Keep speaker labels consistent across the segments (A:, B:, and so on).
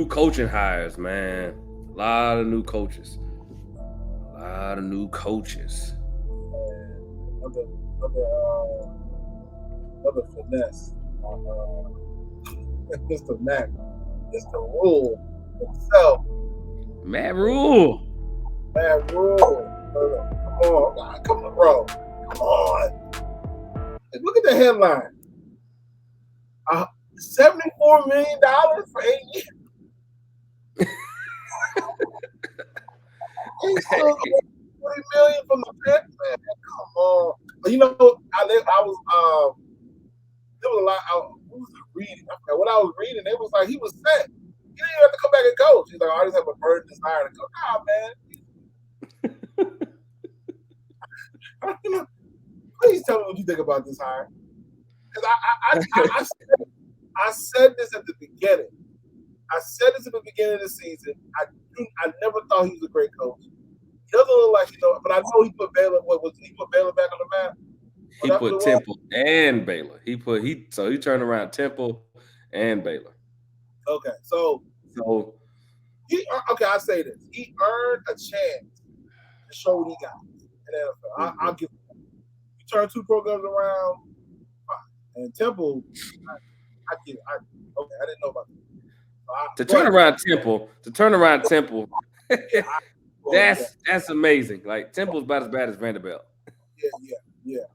A: new coaching hires, man. A lot of new coaches.
B: Another finesse. Mr. Matt, Mr. Rhule himself.
A: Matt Rhule.
B: Come on, bro. Come on. Look at the headline. $74 million for 8 years. He's still $40 million from the Jets, man. Come on. You know, there was a lot. What was I reading? I forgot what I was reading. It was like he was set. He didn't even have to come back and coach. He's like, I just have a burning desire to coach. Nah, man. Please tell me what you think about this hire. Because I said this at the beginning. I said this at the beginning of the season. I never thought he was a great coach. He doesn't look like, but I know he put Baylor. He put Baylor back on the map?
A: He put Temple and Baylor. He turned around Temple and Baylor.
B: Okay, so I say this. He earned a chance to show what he got in the NFL. I'll give him that. You turn two programs around, fine. And Temple, I didn't know about that.
A: To turn around Temple, that's amazing. Like Temple's about as bad as Vanderbilt.
B: Yeah.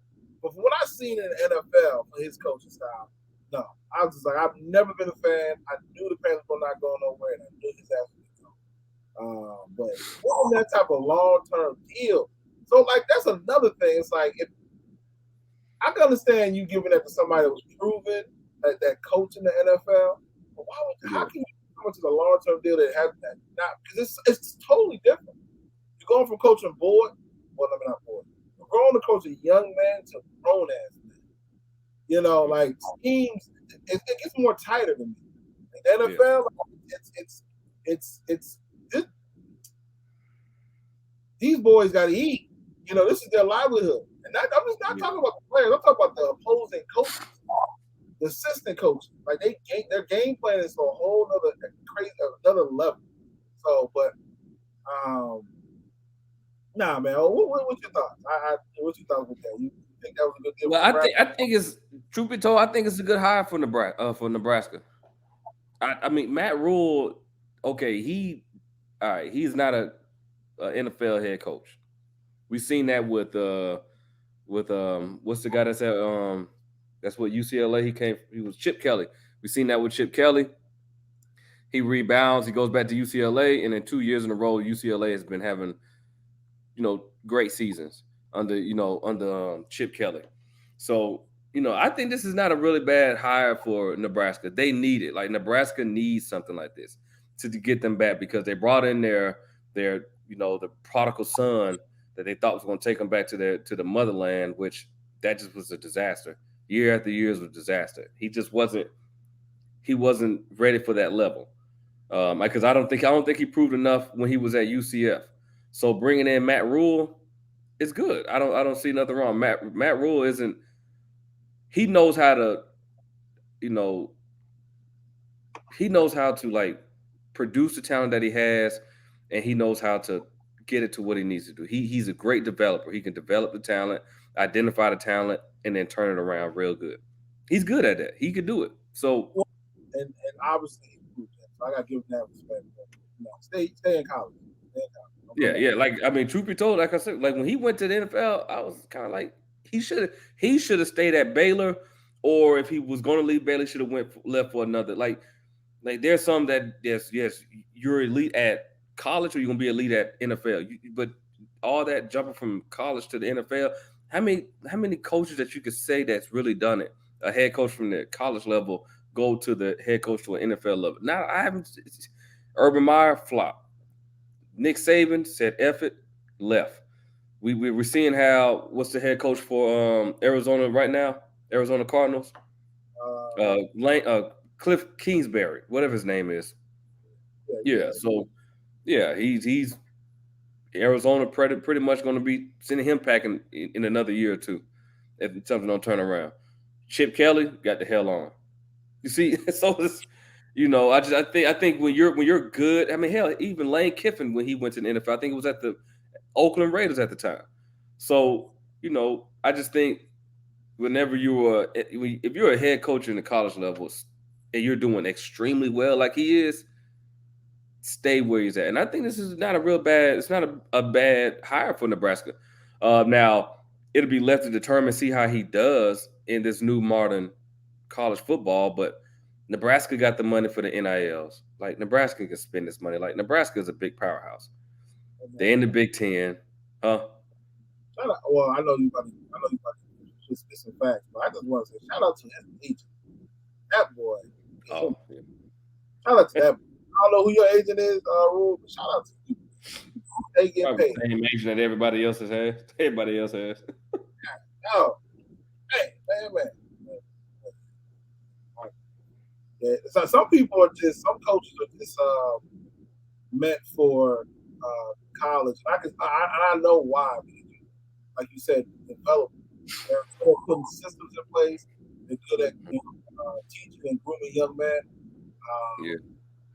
B: But from what I've seen in the NFL for his coaching style, no. I was just like, I've never been a fan. I knew the Panthers were not going nowhere, and I knew his ass would go. But on that type of long-term deal. So, like, that's another thing. It's like, if I can understand you giving that to somebody that was proven that coach in the NFL, but how can you come into the long-term deal that has that? Not because it's totally different. You're going from coaching board, not board. You're going to coach a young man to grown ass man. Like teams, it gets more tighter than me. In the NFL, it's these boys got to eat. This is their livelihood. And I'm just not talking about the players. I'm talking about the opposing coaches, the assistant coaches. Like their game plan is a whole another level. So, but nah, man. What's your thoughts? What's your thoughts with that? You think that was a good deal?
A: Well, I think it's truth be told, I think it's a good hire for Nebraska. I mean, Matt Rhule. Okay, he's not a NFL head coach. We've seen that with what's the guy that said that's what UCLA he was Chip Kelly. We've seen that with Chip Kelly. He rebounds, he goes back to UCLA, and in 2 years in a row, UCLA has been having great seasons under Chip Kelly. So I think this is not a really bad hire for Nebraska. They need it. Like Nebraska needs something like this to get them back because they brought in their the prodigal son that they thought was going to take them back to the motherland, which that just was a disaster. Year after year was a disaster. He just wasn't ready for that level. Because I don't think he proved enough when he was at UCF. So bringing in Matt Rhule is good. I don't see nothing wrong. Matt Rhule isn't. He knows how to, he knows how to like produce the talent that he has, and he knows how to get it to what he needs to do. He's a great developer. He can develop the talent, identify the talent, and then turn it around real good. He's good at that. He could do it. So
B: and obviously he proved that. So I gotta give him that respect. Stay in college.
A: Yeah. Like I mean, truth be told, like I said, like when he went to the NFL, I was kind of like he should have stayed at Baylor, or if he was going to leave Baylor, should have left for another. Like there's some that yes, you're elite at college, or you're gonna be elite at NFL. But all that jumping from college to the NFL, how many coaches that you could say that's really done it? A head coach from the college level go to the head coach to an NFL level. Now I haven't. Urban Meyer flop. Nick Saban said F it, left. We're seeing how what's the head coach for Arizona right now? Arizona Cardinals. Cliff Kingsbury, whatever his name is. Yeah. So yeah, he's Arizona pretty much going to be sending him packing in another year or two if something don't turn around. Chip Kelly got the hell on. You see, so You know, I think when you're good, I mean, hell, even Lane Kiffin when he went to the NFL, I think it was at the Oakland Raiders at the time. So, you know, I just think whenever if you're a head coach in the college levels and you're doing extremely well like he is, stay where he's at. And I think this is not a real bad. It's not a bad hire for Nebraska. Now it'll be left to determine, see how he does in this new modern college football. But Nebraska got the money for the NILs. Like Nebraska can spend this money. Like Nebraska is a big powerhouse. They're in the Big Ten, huh?
B: Well, I know you about to just get some facts, but I just want to say shout out to his agent. That boy.
A: Oh, yeah.
B: Shout out to that boy. I don't know who your agent is, Rhule, but shout out to you. They get paid.
A: Same agent that everybody else has. Everybody else has.
B: No. Hey, man. Yeah, so some coaches are just meant for college. I know why. Like you said, develop. They're putting systems in place. They're good at teaching and grooming young men.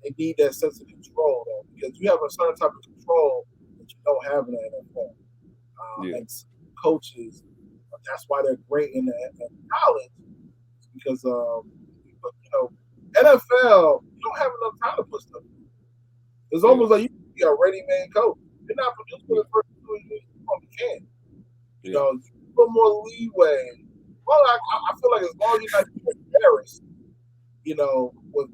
B: They need that sense of control, though, because you have a certain type of control that you don't have in the NFL. And coaches, that's why they're great in college, because NFL, you don't have enough time to put stuff in. It's almost like you can be a ready-made coach. You're not producing for the first 2 years. You can. You know, you put more leeway. Well, I feel like as long as you're not getting embarrassed, with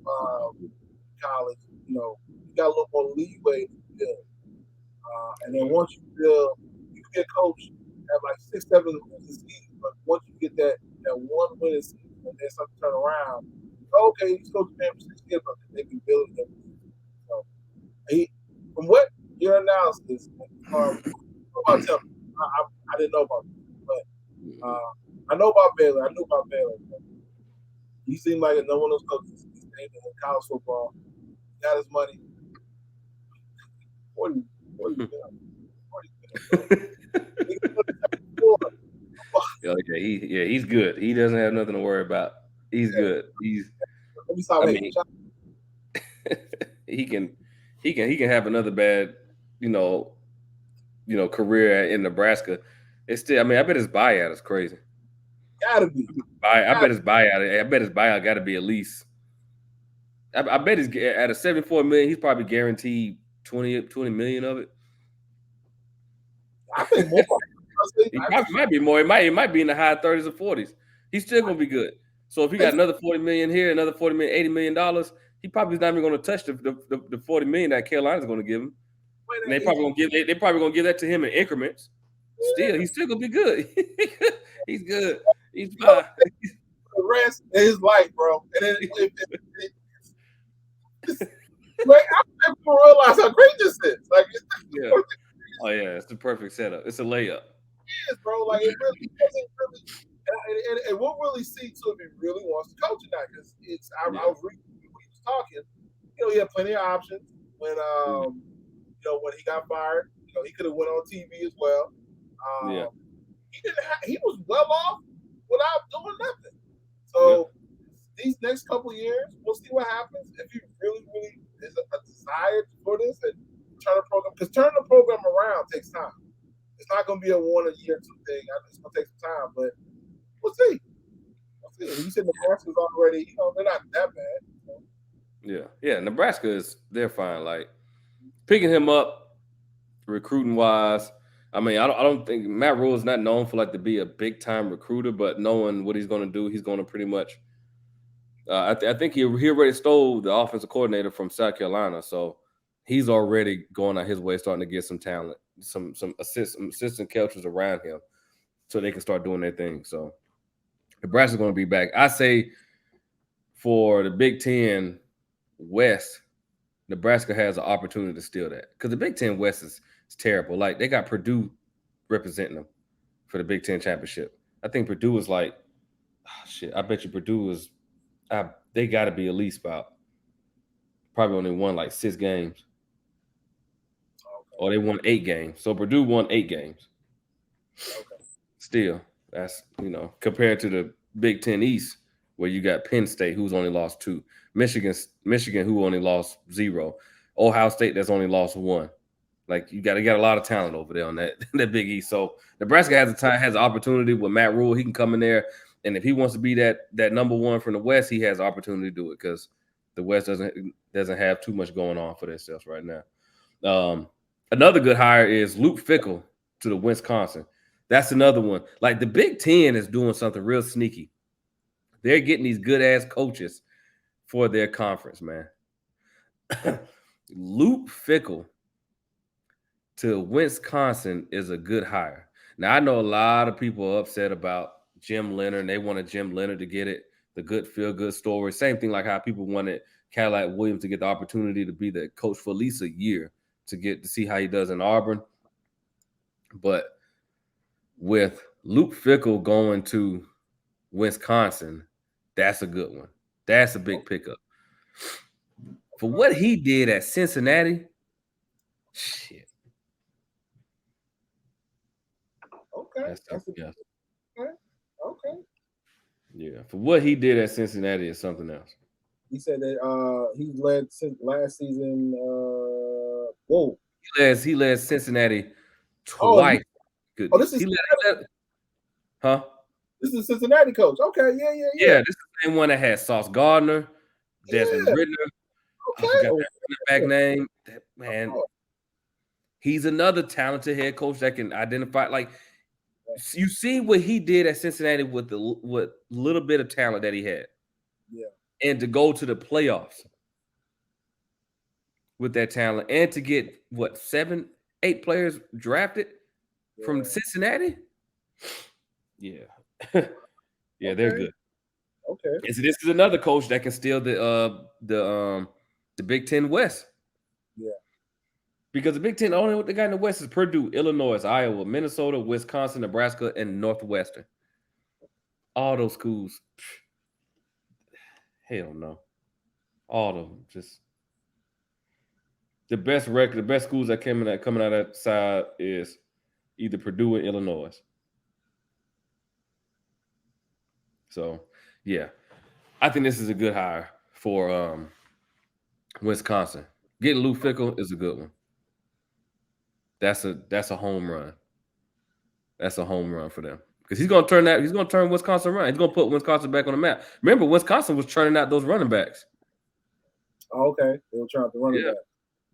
B: college, you got a little more leeway to build. And then once you build, you can be a coach, have like 6, 7 wins a season. But once you get that one win a season and then something turn around, okay, he's coaching for 6 years, but they can build it. So, from what your analysis, I didn't know about this, but I know about Baylor. I knew about Baylor. He seemed like no one of those coaches. He's in college football. He got his money. 40
A: he's good. He doesn't have nothing to worry about. He's good. He can have another bad, career in Nebraska. It's still, I mean, I bet his buyout is crazy.
B: Gotta be.
A: I bet his buyout got to be at least. I bet he's at a $74 million. He's probably guaranteed 20 million of it.
B: I think more.
A: He probably might be more. It might be in the high 30s or 40s. He's still gonna be good. So if he got another 40 million here, another 40 million, $80 million, he probably is not even going to touch the 40 million that Carolina's going to give him. And they probably gonna give that to him in increments. Still, he's still gonna be good. He's good. He's fine.
B: The rest is life, bro. And then I realize how great this is. Like,
A: oh yeah, it's the perfect setup. It's a layup.
B: It is, bro. Like, it really doesn't really. And we'll really see too if he really wants to coach it now. Because I was reading when he was talking. He had plenty of options when when he got fired. He could have went on TV as well. He was well off without doing nothing. So these next couple of years, we'll see what happens. If he really is a desire for this and turn the program, because turning the program around takes time. It's not going to be a 1 year 2 thing. It's going to take some time, but we'll see. You said Nebraska's already, they're not that bad.
A: So. Yeah. Nebraska they're fine. Like picking him up, recruiting wise. I mean, I don't think Matt Rhule is not known for to be a big time recruiter, but knowing what he's going to do, he's going to pretty much. I think he already stole the offensive coordinator from South Carolina, so he's already going out his way, starting to get some talent, some assistant coaches around him, so they can start doing their thing. So Nebraska's going to be back. I say for the Big Ten West, Nebraska has an opportunity to steal that because the Big Ten West is terrible. Like they got Purdue representing them for the Big Ten championship. I think Purdue is I bet you Purdue is. They got to be at least probably only won 6 games, or they won 8 games. So Purdue won 8 games. Still, that's compared to the Big Ten East, where you got Penn State, who's only lost 2, Michigan, who only lost 0, Ohio State that's only lost 1. Like you got a lot of talent over there on that that Big East. So Nebraska has an opportunity with Matt Rhule. He can come in there, and if he wants to be that number 1 from the West, he has opportunity to do it because the West doesn't have too much going on for themselves right now. Another good hire is Luke Fickell to the Wisconsin. That's another one. Like the Big Ten is doing something real sneaky. They're getting these good ass coaches for their conference, man. Luke Fickell to Wisconsin is a good hire. Now I know a lot of people are upset about Jim Leonard, and they wanted Jim Leonard to get it. The good feel good story. Same thing like how people wanted Cadillac Williams to get the opportunity to be the coach for at least a year to get to see how he does in Auburn. But with Luke Fickell going to Wisconsin, that's a good one. That's a big pickup. For what he did at Cincinnati, shit.
B: Okay. Okay.
A: Yeah, for what he did at Cincinnati is something else.
B: He said that he led since last season.
A: He led Cincinnati twice.
B: This is
A: huh?
B: This is Cincinnati coach. Okay, yeah.
A: Yeah, this is the same one that had Sauce Gardner, Desmond Ritter.
B: Okay.
A: I forgot that running back name. Man, he's another talented head coach that can identify. Like you see what he did at Cincinnati with little bit of talent that he had.
B: Yeah.
A: And to go to the playoffs with that talent and to get 7, 8 players drafted from Cincinnati. Yeah. Yeah, they're good.
B: Okay.
A: And so this is another coach that can steal the Big Ten West.
B: Yeah.
A: Because the Big Ten, only what they got in the West is Purdue, Illinois, Iowa, Minnesota, Wisconsin, Nebraska, and Northwestern. All those schools, hell no. All of them, just the best record, the best schools that coming out of that side is either Purdue or Illinois. So, yeah, I think this is a good hire for Wisconsin. Getting Luke Fickell is a good one. That's a home run. That's a home run for them because he's going to turn Wisconsin around. He's going to put Wisconsin back on the map. Remember, Wisconsin was churning out those running backs.
B: Oh, okay, they were trying to running back.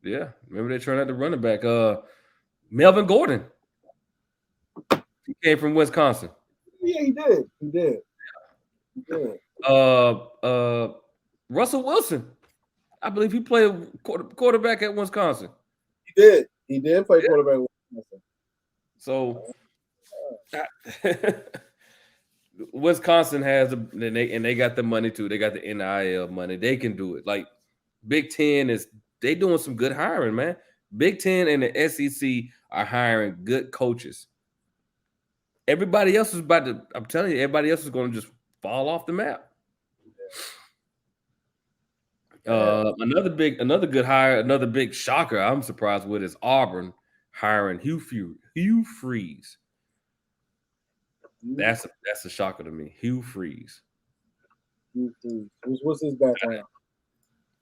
A: Yeah, remember they turned out the running back. Melvin Gordon. He came from Wisconsin.
B: Yeah, he did.
A: Russell Wilson. I believe he played quarterback at Wisconsin.
B: He did play quarterback at Wisconsin.
A: So Wisconsin has and they got the money too. They got the NIL money. They can do it. Like Big Ten they doing some good hiring, man. Big Ten and the SEC are hiring good coaches. Everybody else is I'm telling you, everybody else is going to just fall off the map. Another good hire, another big shocker I'm surprised with is Auburn hiring Hugh Freeze. That's a shocker to me. Hugh Freeze.
B: What's his background?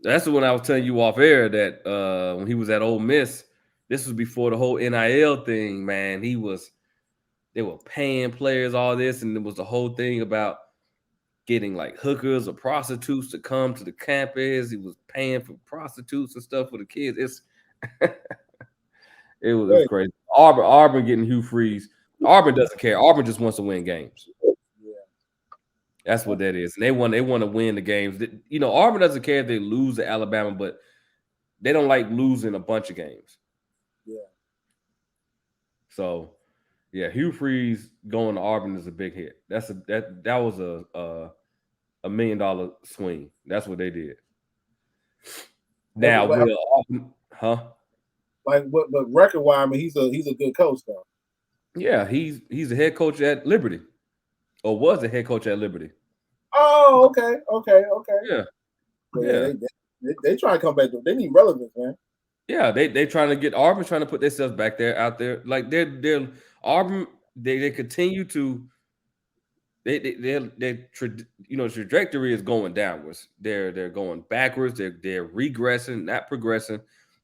A: That's the one I was telling you off air that when he was at Ole Miss, this was before the whole NIL thing, man. They were paying players all this, and it was the whole thing about getting like hookers or prostitutes to come to the campus. He was paying for prostitutes and stuff for the kids. It was crazy. Auburn getting Hugh Freeze. Auburn doesn't care. Auburn just wants to win games.
B: Yeah.
A: That's what that is. And they want to win the games. You know, Auburn doesn't care if they lose to Alabama, but they don't like losing a bunch of games.
B: Yeah.
A: So, yeah, Hugh Freeze going to Auburn is a big hit. That was a $1 million swing. That's what they did. Now,
B: Like, but record-wise, I mean, he's a good coach though.
A: Yeah, he's a head coach at Liberty, or was a head coach at Liberty.
B: Oh, okay.
A: Yeah.
B: They try to come back. They need relevance, man.
A: Yeah, they trying to get Auburn trying to put themselves back there out there. Like they're Auburn. They continue to their trajectory is going downwards. They're going backwards. They're regressing, not progressing.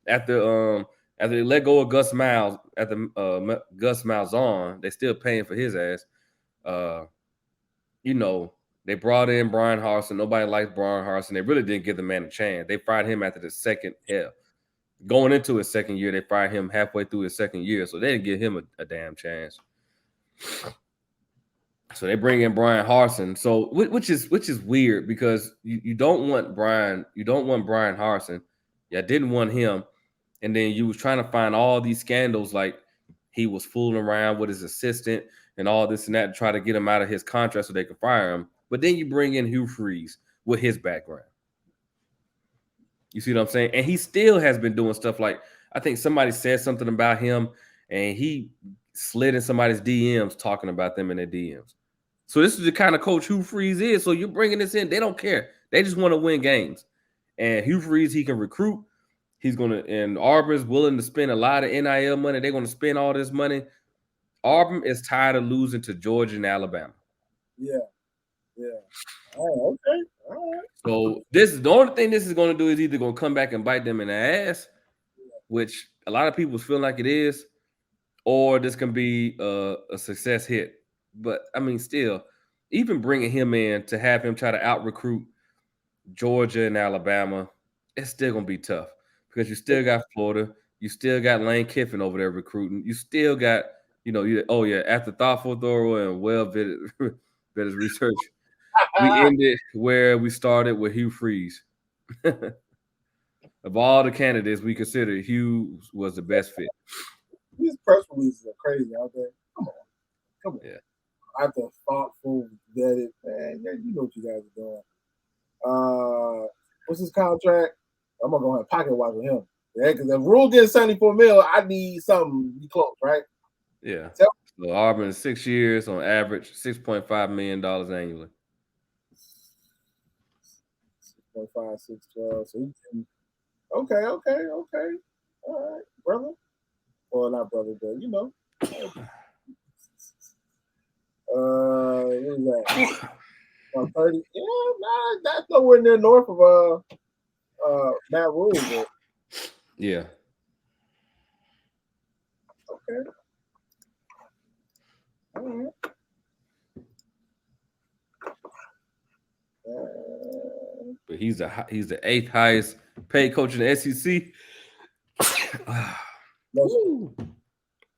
A: After they let go of Gus Miles, Gus Malzahn, they still paying for his ass. They brought in Brian Harsin. Nobody liked Brian Harsin. They really didn't give the man a chance. They fired him after the second going into his second year. They fired him halfway through his second year, so they didn't give him a damn chance. So they bring in Brian Harsin. So which is weird because you don't want Brian Harsin. You didn't want him, and then you was trying to find all these scandals like he was fooling around with his assistant and all this and that to try to get him out of his contract so they could fire him. But then you bring in Hugh Freeze with his background. You see what I'm saying? And he still has been doing stuff like, I think somebody said something about him and he slid in somebody's DMs talking about them in their DMs. So this is the kind of coach Hugh Freeze is. So you're bringing this in. They don't care. They just want to win games. And Hugh Freeze, he can recruit. And Auburn's willing to spend a lot of NIL money. They're going to spend all this money. Auburn is tired of losing to Georgia and Alabama.
B: Yeah. Oh, okay. All right.
A: So this is the only thing this is going to do is either going to come back and bite them in the ass, which a lot of people feel like it is, or this can be a success hit. But I mean, still, even bringing him in to have him try to out recruit Georgia and Alabama, it's still going to be tough because you still got Florida, you still got Lane Kiffin over there recruiting, you still got after thoughtful, thorough, and well vetted research. We ended where we started with Hugh Freeze. Of all the candidates we considered, Hugh was the best fit.
B: These press releases are crazy out there. Come on.
A: Yeah.
B: After thoughtful, vetted, man, you know what you guys are doing. What's his contract? I'm gonna go ahead and pocket watch with him. Yeah, because if Rhule gets 74 mil, I need something to be close, right?
A: Yeah. So Auburn 6 years on average, $6.5 million annually.
B: 6.5, 612. So he can, okay. All right, brother. Well, not brother, but you know. What is that? 30. Yeah, nah, that's nowhere near north of Matt Rhule. But...
A: Yeah.
B: Okay. All right.
A: But he's the eighth highest paid coach in the SEC.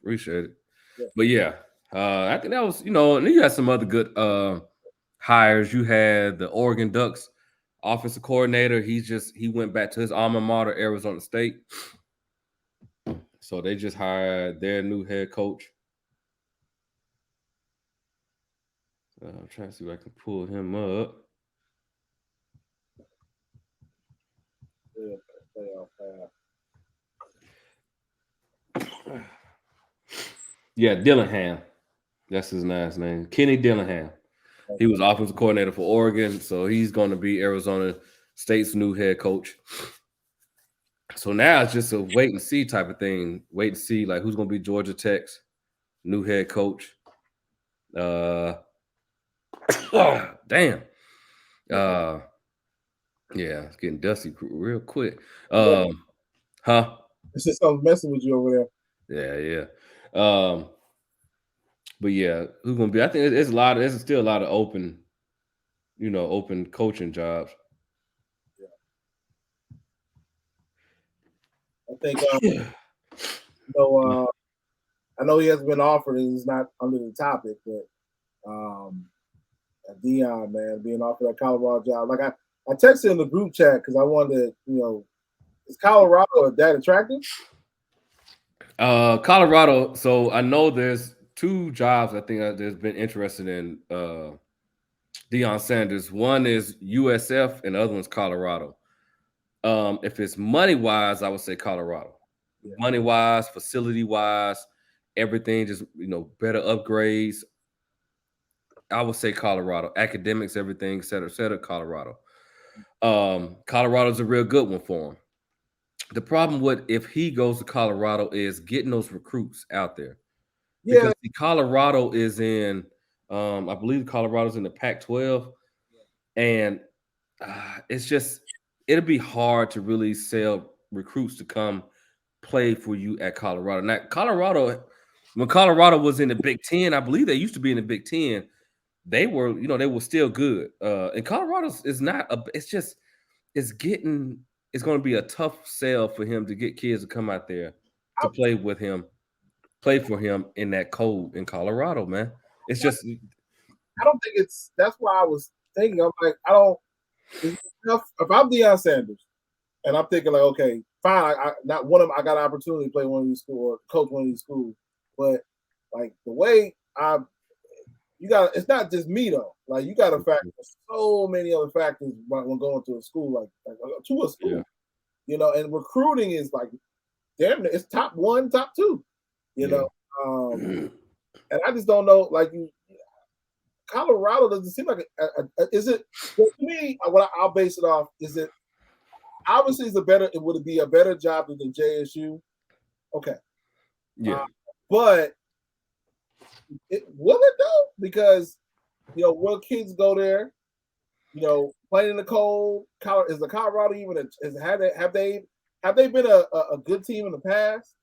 A: Appreciate it. Yeah. But yeah, I think that was, and then you had some other good hires. You had the Oregon Ducks offensive coordinator. He went back to his alma mater, Arizona State. So they just hired their new head coach. I'm trying to see if I can pull him up. Yeah, Dillingham. That's his last name. Kenny Dillingham. He was offensive coordinator for Oregon, so he's going to be Arizona State's new head coach. So now it's just a wait and see type of thing. Wait and see, like, who's going to be Georgia Tech's new head coach. Damn. Yeah, it's getting dusty real quick. Huh?
B: It's just something messing with you over there.
A: Yeah. But yeah, who's gonna be? I think there's still a lot of open coaching jobs.
B: Yeah. I think I know he has been offered, and it's not under the topic, but Deion, man, being offered a Colorado job. Like I texted in the group chat because I wanted to, is Colorado that attractive?
A: Colorado. So I know there's two jobs I think there's been interested in Deion Sanders. One is USF and the other one's Colorado. If it's money wise, I would say Colorado. Yeah. Money wise, facility wise, everything, just better upgrades. I would say Colorado. Academics, everything, et cetera, Colorado. Colorado's a real good one for him. The problem with if he goes to Colorado is getting those recruits out there. Because Colorado is in I believe Colorado's in the Pac-12, and it's just it'll be hard to really sell recruits to come play for you at Colorado. Now, Colorado, when Colorado was in the Big Ten, I believe they used to be in the Big Ten. They were, they were still good. And Colorado is not a. It's just it's getting. It's going to be a tough sell for him to get kids to come out there to play with him, play for him in that cold in Colorado, man. It's just
B: I don't think it's. That's why I was thinking. I'm like, I don't. If I'm Deion Sanders, and I'm thinking like, okay, fine. I not one of them, I got an opportunity to play one of these schools or coach one of these schools, but like the way you got, it's not just me though. Like you got to factor so many other factors when going to a school, like to a school, and recruiting is like, damn, it's top one, top two, know. And I just don't know, like Colorado doesn't seem like is it to me? What I'll base it off is it obviously would it be a better job than the JSU? Okay, but will it though? Because will kids go there? Playing in the cold. Is the Colorado even have they been a good team in the past?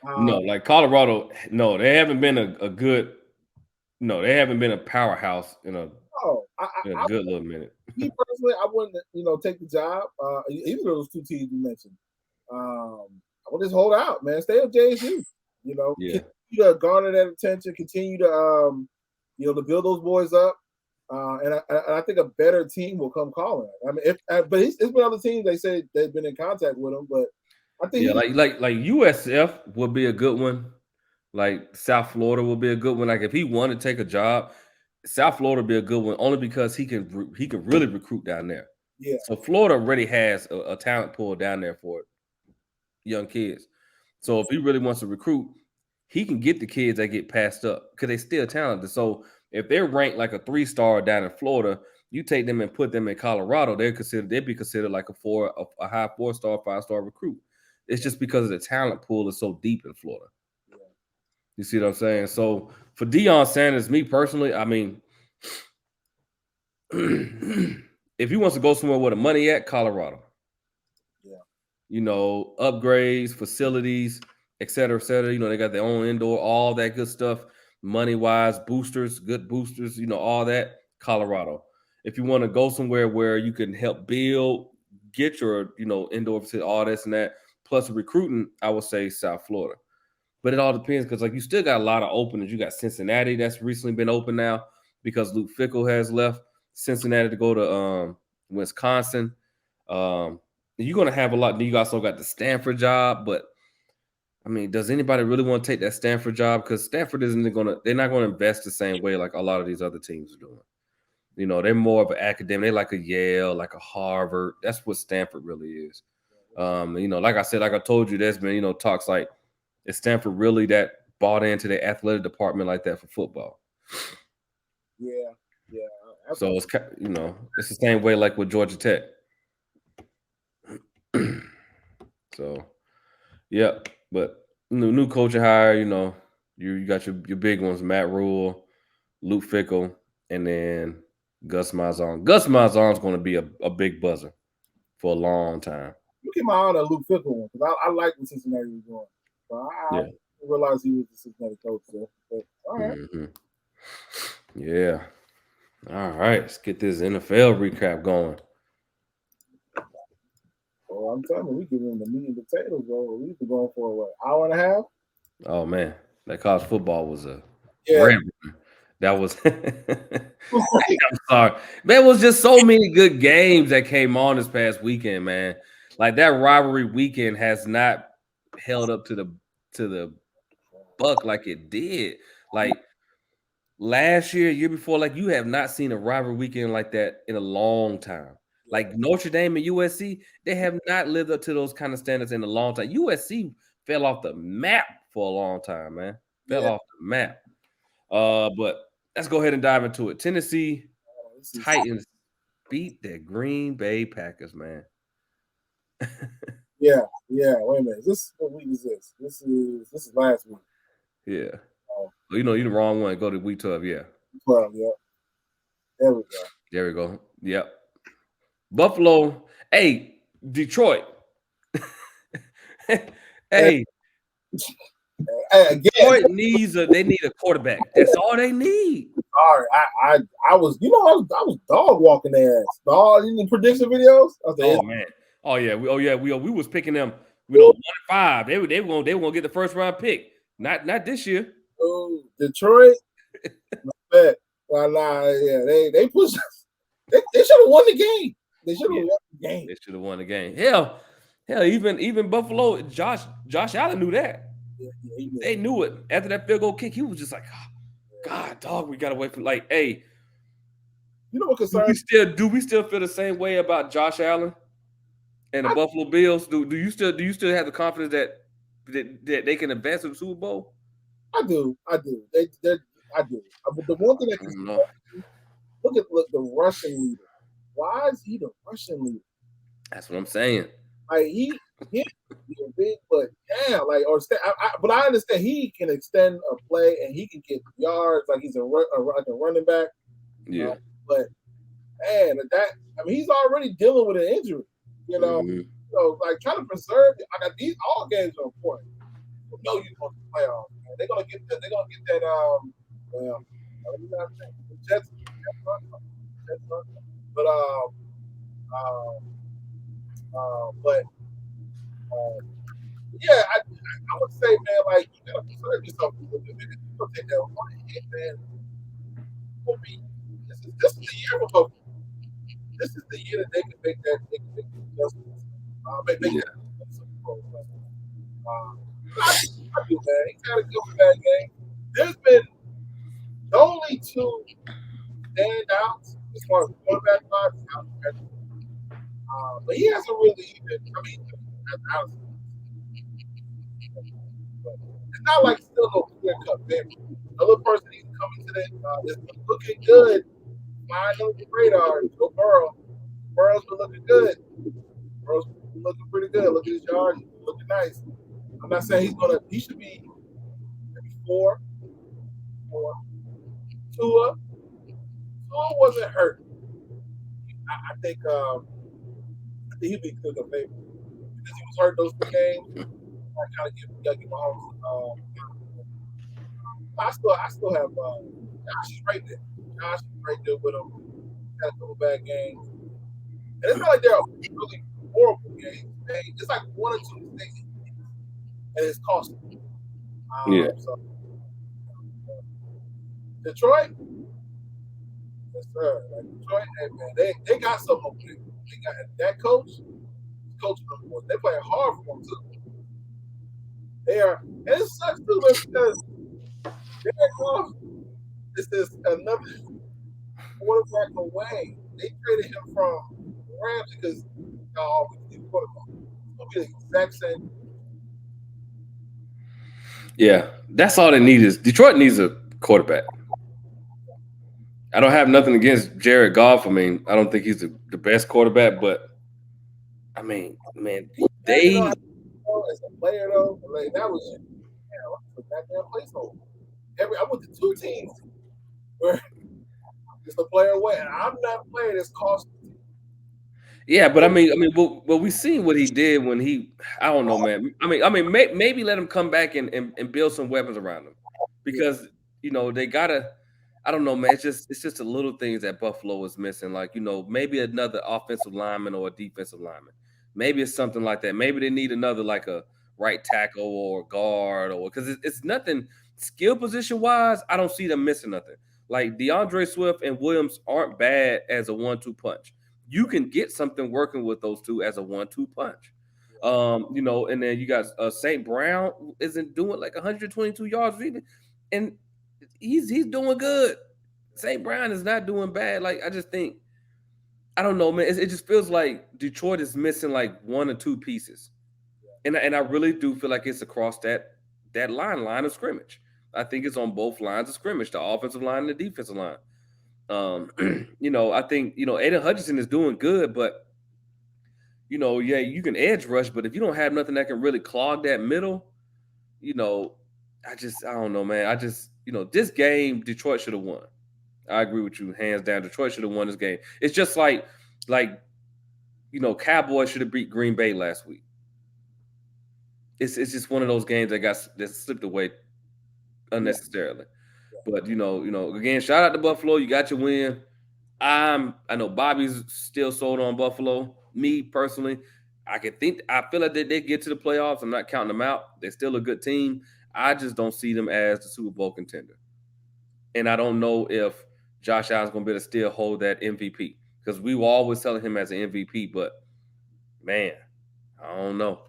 A: No, like Colorado. No, they haven't been a good. No, they haven't been a powerhouse in a good little minute.
B: Me personally, I wouldn't, take the job. Either of those two teams you mentioned. I would just hold out, man. Stay with JSU. Continue to garner that attention. Continue to, to build those boys up. And I think a better team will come calling. I mean, but it's been other teams. They say they've been in contact with him, but I think
A: like USF would be a good one. Like South Florida would be a good one. Like if he wanted to take a job, South Florida would be a good one only because he can really recruit down there.
B: Yeah.
A: So Florida already has a talent pool down there for young kids. So if he really wants to recruit, he can get the kids that get passed up because they still talented. So if they're ranked like a 3-star down in Florida, you take them and put them in Colorado, they'd be considered like a high 4-star, 5-star recruit. It's just because of the talent pool is so deep in Florida. You see what I'm saying? So for Deion Sanders, me personally, I mean, if he wants to go somewhere where the money at, Colorado. Upgrades, facilities, et cetera, et cetera. They got their own indoor, all that good stuff, money-wise, boosters, good boosters, all that, Colorado. If you want to go somewhere where you can help build, get your, indoor facility, all this and that, plus recruiting, I would say South Florida. But it all depends because, like, you still got a lot of openings. You got Cincinnati that's recently been open now because Luke Fickell has left Cincinnati to go to Wisconsin. You're going to have a lot. You also got the Stanford job. But, I mean, does anybody really want to take that Stanford job? Because Stanford they're not going to invest the same way like a lot of these other teams are doing. They're more of an academic. They like a Yale, like a Harvard. That's what Stanford really is. Like I said, like I told you, there's been, talks like, is Stanford really that bought into the athletic department like that for football?
B: Yeah.
A: So it's it's the same way like with Georgia Tech. So, yeah, but new coaching hire, you got your big ones, Matt Rhule, Luke Fickell, and then Gus Malzahn. Gus Malzahn's going to be a big buzzer for a long time.
B: You keep my eye on that Luke Fickell one because I like what Cincinnati was doing. So I realized he was the Cincinnati coach. So, but, all right.
A: Yeah. All right. Let's get this NFL recap going.
B: Well, I'm telling you, we get in the meat and potatoes, bro. We've been going for what, hour and a half?
A: Oh man, that college football was a that was. I'm sorry, there was just so many good games that came on this past weekend, man. Like that rivalry weekend has not held up to the buck like it did. Like last year before, like you have not seen a rivalry weekend like that in a long time. Like Notre Dame and USC, they have not lived up to those kind of standards in a long time. USC fell off the map for a long time, man. Fell off the map. But let's go ahead and dive into it. Tennessee Titans beat the Green Bay Packers, man.
B: Yeah. Wait a minute. What week is this? This is last week.
A: Yeah. You're the wrong one. Go to week 12. Yeah.
B: 12, yeah. There we go.
A: There we go. Yep. Buffalo. Hey, Detroit. Hey,
B: Again,
A: Detroit they need a quarterback. That's all they need.
B: sorry, I was, I was dog walking their ass. Dog, you the prediction videos? I said,
A: Oh man. Oh yeah. We was picking them. We know 1-5. They were gonna get the first round pick. Not this year.
B: Detroit. Well, nah, yeah, they pushed. They should have won the game. They should have won the game.
A: They should have won the game. Hell, even Buffalo, Josh Allen knew that.
B: Yeah,
A: They knew it. After that field goal kick, he was just like, oh, God, dog, we gotta wait for hey.
B: You know what concerns?
A: Do we still feel the same way about Josh Allen and the Buffalo Bills? Do you still have the confidence that they can advance to the Super Bowl?
B: I do. I do. I do. But the one thing that can look at the Russian leader. Why is he the Russian leader?
A: That's what I'm saying.
B: Like he's big, but damn, but I understand he can extend a play and he can get yards, like he's a running back.
A: Yeah.
B: But man, he's already dealing with an injury. So like trying to preserve. These all games are important. You know you're going to the playoffs. They're gonna get that. They're gonna get that. The Jets. But yeah, I would say, man, like you gotta preserve yourself a little bit. You don't take that one hit, man. For me, this is the year for both. This is the year that they can make that. They can make the adjustments. I do, man. He got a good bad game. There's been the only two standouts as far as quarterback wise. But he hasn't really even. It's not like still no clear cut victory. Another person he's coming to that is looking good. Flying under the radar. Joe Burrow. Burrow's been looking good. Burrow's been looking pretty good. Look at his yards. Looking nice. I'm not saying he should be maybe 4. Tua wasn't hurt. I think he'd be good at favorite because he was hurt those 2 games. I kind of give Mahomes. I still have Josh right there. Josh is right there with him. Had a couple bad games, and it's not like they're really horrible games. It's like 1 or 2 mistakes, and it's costing. So, Detroit, yes sir. Like Detroit, hey man, they got something over there. They got that coach number 1. They play hard for them too. They are, and it sucks too, because this is another quarterback away. They traded him from Rams because we need quarterback. It's gonna be the exact same.
A: Yeah, that's all they need is Detroit needs a quarterback. I don't have nothing against Jared Goff. I mean, I don't think he's the best quarterback, but I mean, man, they
B: as a player though, like that was a goddamn placeholder. I went to 2 teams where just a player away, and I'm not a player that's cost.
A: Yeah, but I mean, we seen what he did when I don't know, man. I mean, maybe let him come back and build some weapons around him, because they gotta. I don't know, man. It's just the little things that Buffalo is missing, like maybe another offensive lineman or a defensive lineman. Maybe it's something like that. Maybe they need another like a right tackle or guard, or because it's nothing skill position wise. I don't see them missing nothing. Like DeAndre Swift and Williams aren't bad as a 1-2 punch. You can get something working with those two as a 1-2 punch. And then you got St. Brown isn't doing like 122 yards receiving, and he's doing good. St. Brown is not doing bad. Like I just think, I don't know, man. It just feels like Detroit is missing like 1 or 2 pieces, and I really do feel like it's across that line of scrimmage. I think it's on both lines of scrimmage, the offensive line and the defensive line. I think Aiden Hutchinson is doing good, but yeah, you can edge rush, but if you don't have nothing that can really clog that middle, I don't know, man. This game Detroit should have won. I agree with you. Hands down, Detroit should have won this game. It's just like Cowboys should have beat Green Bay last week. It's just one of those games that slipped away unnecessarily. Yeah. But again, shout out to Buffalo. You got your win. I know Bobby's still sold on Buffalo. Me personally, I feel like they get to the playoffs. I'm not counting them out. They're still a good team. I just don't see them as the Super Bowl contender. And I don't know if Josh Allen's going to be able to still hold that MVP, because we were always telling him as an MVP. But man, I don't know.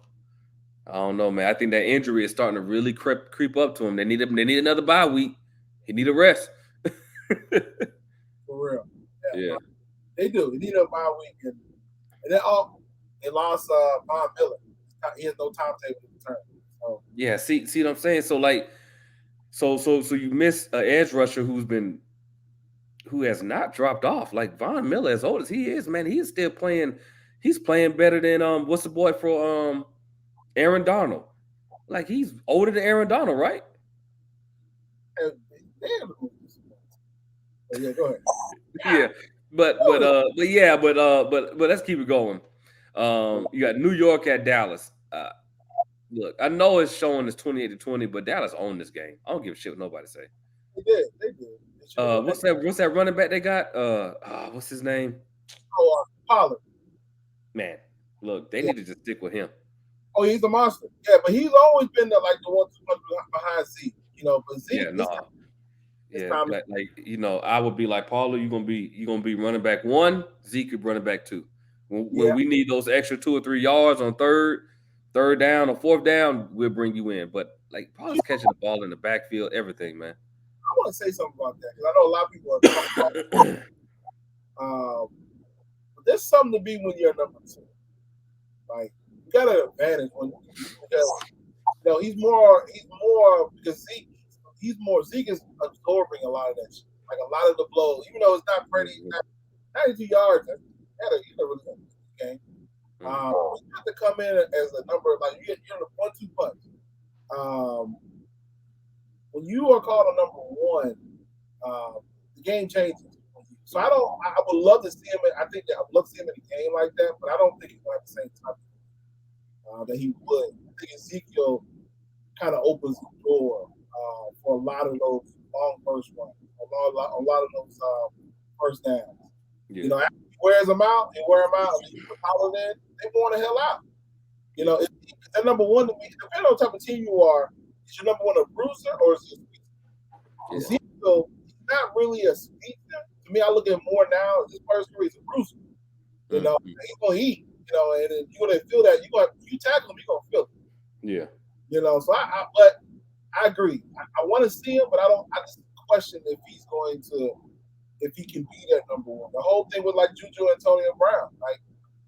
A: Man. I think that injury is starting to really creep up to him. They need another bye week. He need a rest.
B: For real. Yeah. They do. They need a bye week, and then they lost Von Miller. He has no timetable to return. So.
A: Yeah. See what I'm saying? So so you miss an edge rusher who has not dropped off. Like Von Miller, as old as he is, man, he is still playing. He's playing better than what's the boy for Aaron Donald. Like, he's older than Aaron Donald, right?
B: Yeah, go ahead.
A: Yeah, but let's keep it going. You got New York at Dallas. Look, I know it's showing it's 28-20, but Dallas owned this game. I don't give a shit what nobody say.
B: They did.
A: What's that running back they got? What's his name?
B: Pollard.
A: Man, look, they need to just stick with him.
B: Oh, he's a monster. Yeah, but he's always been the 1-2 behind Zeke. But Zeke.
A: I would be like, Paula, you're gonna be running back 1, Zeke running back 2. When we need those extra 2 or 3 yards on third down or fourth down, we'll bring you in. But Paula's catching the ball in the backfield, everything, man.
B: I want to say something about that, because I know a lot of people are talking about but there's something to be when you're number 2. You got an advantage because he's more because Zeke is absorbing a lot of that shit. A lot of the blows, even though it's not pretty. 92 yards. He's a really good game. You have to come in as a number, you're in a 1-2 punch. When you are called a number 1, the game changes. So I would love to see him. I would love to see him in a game like that, but I don't think he's going to have the same time that he would. I think Ezekiel kind of opens the door for a lot of those long first runs, a lot of those first downs. Yeah. After he wears them out, and you put Pollard in, they want the hell out. If that number 1 to me, depending on what type of team you are, is your number 1 a bruiser or is he a speedster? Ezekiel, he's not really a speedster. To me, I look at him more now as his first career, he's a bruiser. He's gonna eat. And then you're gonna feel that. You tackle him, you're gonna feel it.
A: Yeah.
B: So but I agree. I want to see him, but I just question if he can be that number 1. The whole thing with Juju and Antonio Brown,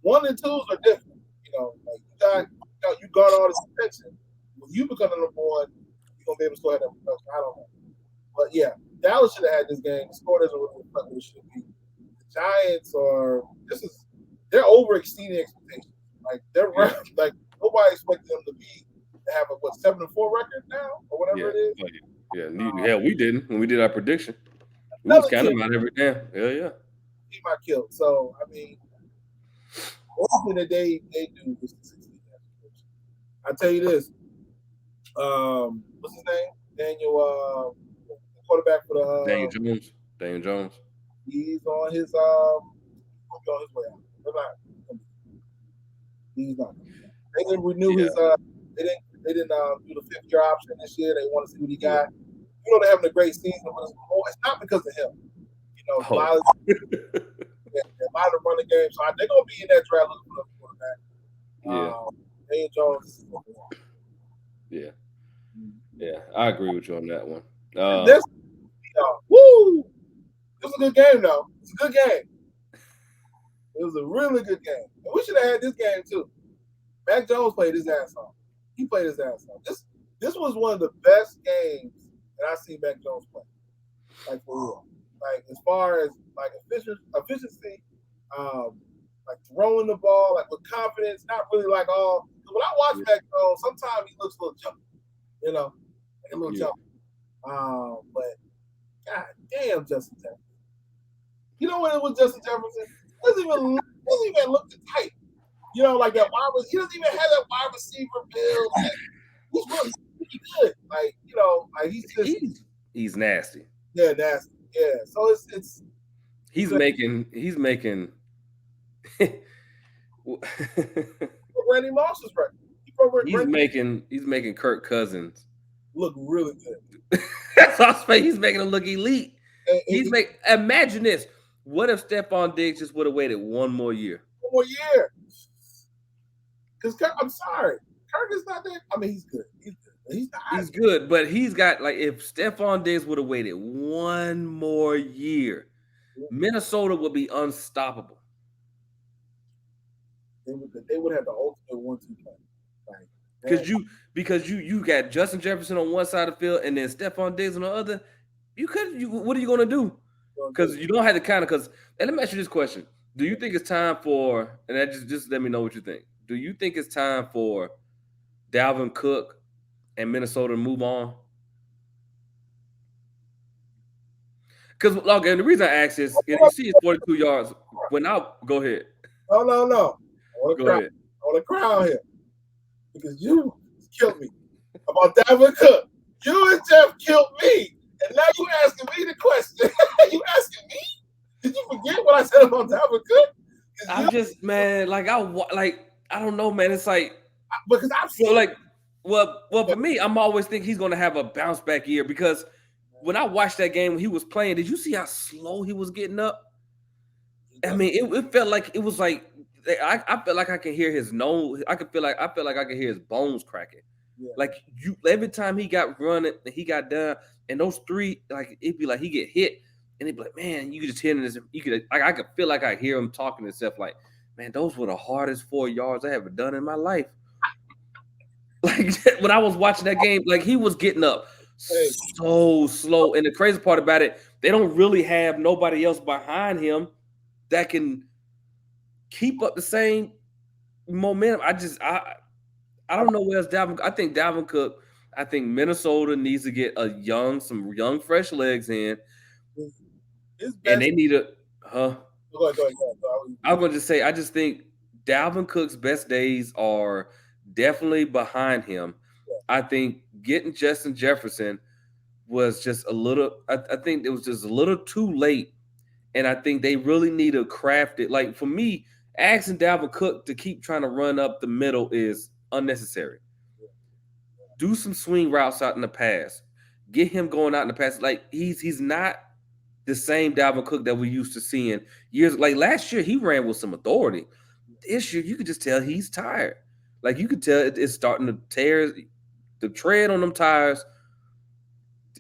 B: 1 and 2s are different. You got all this attention. When you become the number 1, you're gonna be able to still have that production. I don't know. But yeah, Dallas should have had this game. The score doesn't really reflect what it should be. The Giants they're overexceeding expectations. Nobody expected them to have a 7-4 record now or whatever it is.
A: Yeah, we didn't when we did our prediction. We was kind of out every damn. Yeah.
B: He might kill. So I mean, one thing that they do is to succeed. I tell you this. What's his name? Daniel, quarterback for the
A: Daniel Jones.
B: He's on his way out. He's not. They didn't renew his. They didn't do the 5th-year option this year. They want to see what he got. They're having a great season, but it's not because of him. A lot of the running game. So they're gonna be in that draft looking for the quarterback. Daniel Jones.
A: Yeah, I agree with you on that one.
B: Woo! It was a good game, though. It's a good game. It was a really good game. And we should have had this game too. Mac Jones played his ass off. He played his ass off. This was one of the best games that I see Mac Jones play. For real. As far as efficiency, throwing the ball with confidence, not really all. When I watch Mac Jones, sometimes he looks a little jumpy. A little jumpy. But god damn, Justin Jefferson. You know when it was Justin Jefferson? He doesn't even look the type. You know, like that wide. He doesn't even have that wide receiver build. Like, he's really good. Like, you know, like
A: he's nasty.
B: Yeah, nasty. Yeah. So it's
A: he's making
B: Randy Moss is right.
A: He's making Kirk Cousins
B: look really good.
A: That's what I'm saying. He's making him look elite. Imagine this. What if Stephon Diggs just would have waited one more year?
B: One more year. Because I'm sorry. Kirk is not that. I mean, he's good. He's
A: good, but he's got, like, if Stephon Diggs would have waited one more year, Minnesota would be unstoppable.
B: They would have the ultimate 1-2
A: Because
B: play.
A: you got Justin Jefferson on one side of the field and then Stephon Diggs on the other. What are you gonna do? Because you don't have the kind of and let me ask you this question. Do you think it's time for, and that just let me know what you think. Do you think it's time for Dalvin Cook and Minnesota to move on? Because and the reason I ask is, you see it's 42 yards. Go ahead.
B: No.
A: Go ahead.
B: I want to cry here because you killed me about Dalvin Cook. You and Jeff killed me, and now you asking me the question. You asking me? Did you forget what I said about Dalvin Cook?
A: I'm just, man, I don't know, man. It's like,
B: because I've seen
A: for me, I'm always think he's gonna have a bounce back year, because when I watched that game when he was playing, did you see how slow he was getting up? I mean, it felt like it was like I felt like I can hear his nose. I felt like I can hear his bones cracking. Yeah. Like every time he got running, he got done, and those three, like, it'd be like he get hit, and it'd be like, man, you could just hear this. I could feel like I hear him talking to himself, like, man, those were the hardest 4 yards I ever done in my life. Like, when I was watching that game, like, he was getting up so slow, and the crazy part about it, they don't really have nobody else behind him that can keep up the same momentum. I don't know where else Dalvin. I think Dalvin Cook. I think Minnesota needs to get some young, fresh legs in, and they need a.
B: Go ahead.
A: I'm going to just say, I just think Dalvin Cook's best days are definitely behind him. Yeah. I think getting Justin Jefferson was just a little. I think it was just a little too late, and I think they really need to craft it. Like, for me, asking Dalvin Cook to keep trying to run up the middle is unnecessary. Do some swing routes out in the pass. Get him going out in the pass. Like, he's not the same Dalvin Cook that we used to seeing years. Like, last year, he ran with some authority. This year, you could just tell he's tired. Like, you could tell it's starting to tear the tread on them tires.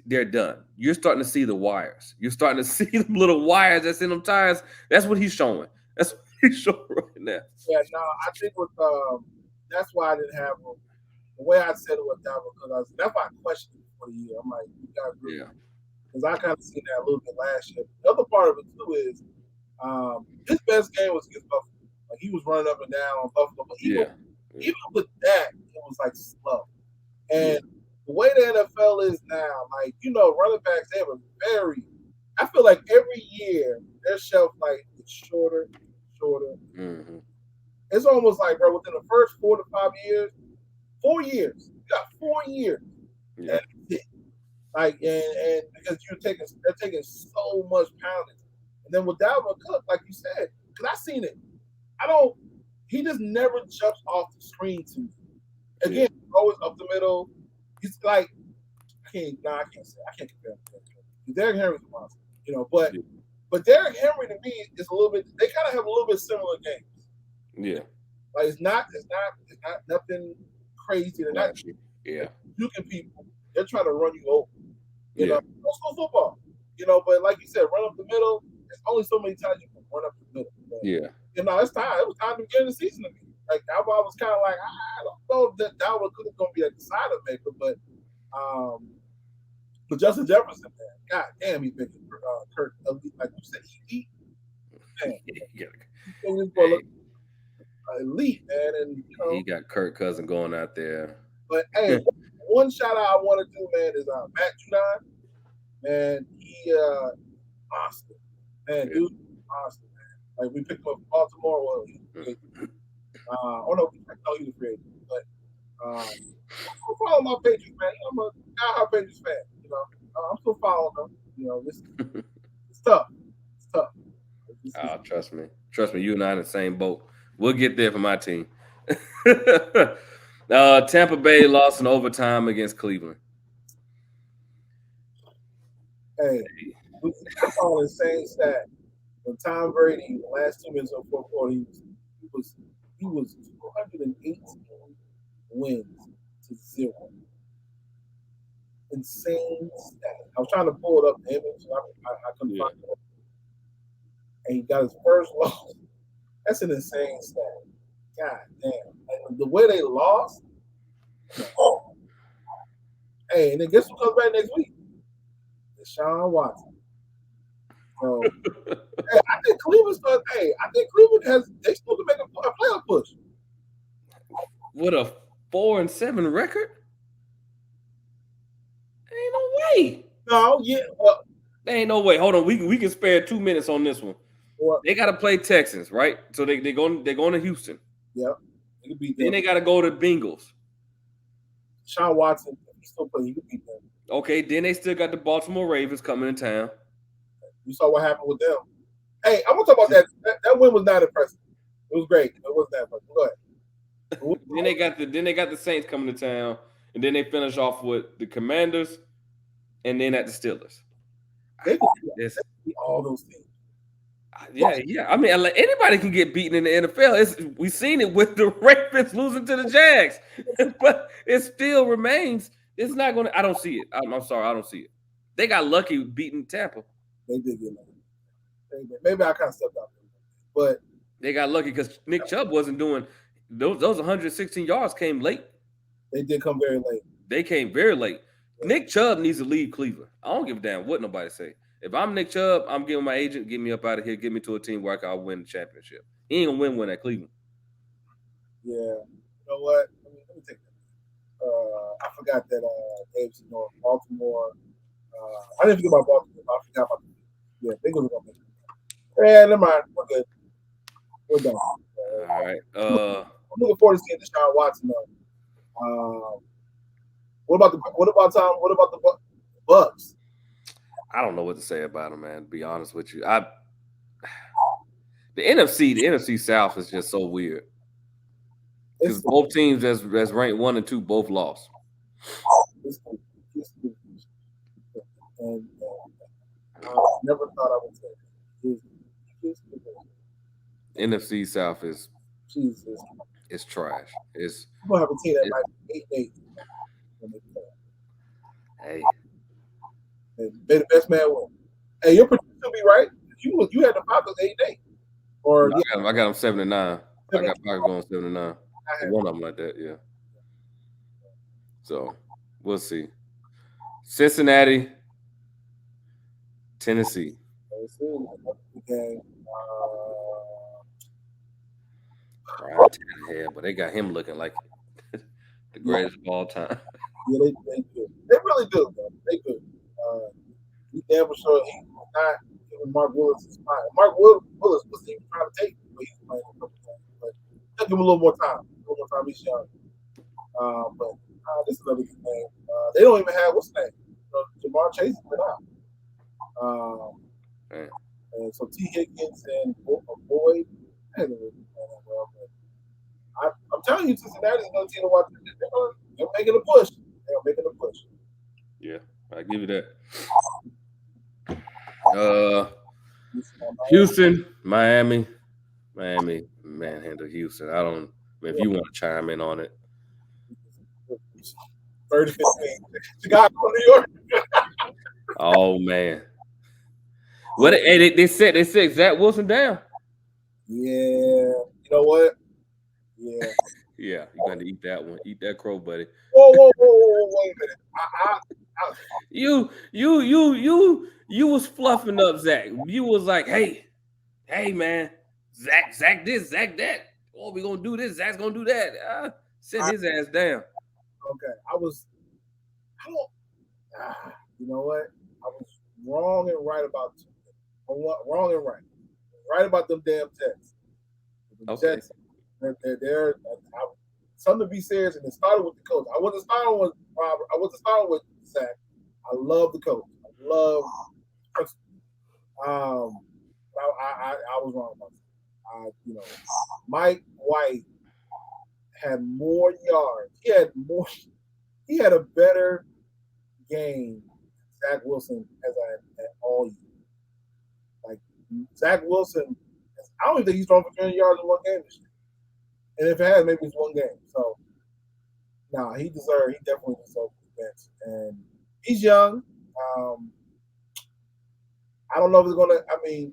A: They're done. You're starting to see the wires. You're starting to see the little wires that's in them tires. That's what he's showing. That's what he's showing right now.
B: Yeah, no, I think that's why I didn't have him. The way I said it with Dalvin Cook, that's why I questioned it for the year. I'm like, you guys really? Yeah. Because I kind of seen that a little bit last year. The other part of it too is his best game was against Buffalo. Like, he was running up and down on Buffalo, but even with that, it was like slow. And the way the NFL is now, like, running backs, they have I feel like every year their shelf life is shorter. Mm-hmm. It's almost like, bro, within the first 4 to 5 years, 4 years, you got 4 years. Yeah. Like, and because they're taking so much poundage. And then with Dalvin Cook, like you said, because I seen it, he just never jumps off the screen to me. Again, always up the middle. He's like, I can't compare him to Derrick Henry's a monster, but Derrick Henry to me is a little bit. They kind of have a little bit similar games.
A: Yeah,
B: like it's not nothing crazy. They're not juking people. They're trying to run you over. You know, let's go football. But like you said, run up the middle. There's only so many times you can run up the middle. But, it's time. It was time to get in the season to me. Like, I was kind of like, I don't know that Dalvin Cook is going to be a decider maker, but Justin Jefferson, man, God damn, he's making Kirk elite. Like you said, elite, man, and
A: he got Kirk Cousins going out there.
B: But hey, one shout out I want to do, man, is Matt Rhule. Man, he monster, man, dude. honestly, man. Like we picked him up from Baltimore. Well, no, he was free agent. But I'm following my Patriots, man. I'm a diehard Patriots fan. You know, I'm still following them. You know, it's tough. It's tough.
A: Trust me. You and I in the same boat. We'll get there for my team. Tampa Bay lost in overtime against Cleveland.
B: Hey, we saw the same stat. When Tom Brady, the last 2 minutes of the fourth quarter, he was 218 wins to 0. Insane stat. I was trying to pull it up the image, I couldn't find it. And he got his first loss. That's an insane stat. God damn. And the way they lost. Oh. Hey, and then guess who comes back next week? Deshaun Watson. So, hey, I think Cleveland they still can make a playoff push.
A: With a 4-7 record? Ain't no way.
B: No, yeah. Well,
A: there ain't no way. Hold on. We can spare 2 minutes on this one.
B: Well,
A: they got to play Texans, right? So they're going to Houston.
B: Yep.
A: Then they got to go to Bengals.
B: Deshaun Watson, he still play. He could beat them.
A: Okay, then they still got the Baltimore Ravens coming in town.
B: You saw what happened with them. Hey, I'm gonna talk about that. That win was not impressive. It was great. It wasn't that impressive. Go ahead.
A: then they got the Saints coming to town, and then they finish off with the Commanders, and then at the Steelers.
B: They beat all those teams.
A: Yeah. I mean, anybody can get beaten in the NFL. We've seen it with the Ravens losing to the Jags, but it still remains. It's not going to. I don't see it. I'm sorry, I don't see it. They got lucky beating Tampa.
B: They did get lucky. Maybe I kind of stepped out there, but
A: they got lucky because Nick Chubb wasn't doing those 116 yards came late.
B: They did come very late.
A: They came very late. Yeah. Nick Chubb needs to leave Cleveland. I don't give a damn what nobody say. If I'm Nick Chubb, I'm giving my agent, get me up out of here, get me to a team where I can win the championship. He ain't gonna win at Cleveland.
B: Yeah. You know what? Let me take that. I forgot that AFC North, Baltimore. I didn't forget about Baltimore. I forgot about they were gonna make it. Yeah, never mind. We're good. We're done.
A: All right.
B: I'm looking forward to seeing Deshaun Watson though. What about the Bucks?
A: I don't know what to say about him, man. To be honest with you, the NFC South is just so weird because both teams that's ranked 1 and 2 both lost.
B: And I never thought I would say it.
A: NFC South is
B: Jesus.
A: It's trash. It's
B: I'm gonna have a team that might be 8-8.
A: Hey.
B: May the best man win. Hey, your prediction will be right. You had the Falcons 8-8. Or
A: I got them 7-9. I got Falcons going 7-9. One of them like that, yeah. So we'll see. Cincinnati, Tennessee.
B: Okay.
A: But they got him looking like the greatest of all time.
B: Yeah, they do. They really do, though. They do. He damn sure he's not giving Mark Willis his spot. Mark Willis was even trying to take him, but he's playing a couple times. But give him a little more time. He's young. But this is another good name. They don't even have what's his name. Jamar Chase has been out. And so T. Higgins and Boyd hasn't really playing that well. But I'm telling you, Cincinnati's another team to watch. They're making a push. They're making a push.
A: Yeah, I give you that. Houston, Miami, manhandle Houston. If you want to chime in on it.
B: 30-15. Chicago, New York.
A: Oh man. What they said Zach Wilson down.
B: Yeah. You know what? Yeah.
A: Yeah, you got to eat that one. Eat that crow, buddy.
B: Whoa, wait a minute.
A: You was fluffing up Zach. You was like, hey man, Zach this, Zach that. Oh, we gonna do this. Zach's gonna do that. Set his ass down.
B: Okay, you know what? I was wrong and right about two things. Wrong and right. right about them damn Jets. The
A: Okay.
B: Jets, they're something to be serious, and it started with the coach. I wasn't starting with Robert. I wasn't starting with Zach. I love the coach. I love principal. I was wrong about that. Mike White had more yards. He had a better game than Zach Wilson as at all year. Like Zach Wilson, I don't even think he's thrown for 300 yards in one game this year. And if it has, maybe it's one game. So, he definitely deserves the bench. And he's young. I don't know if it's going to,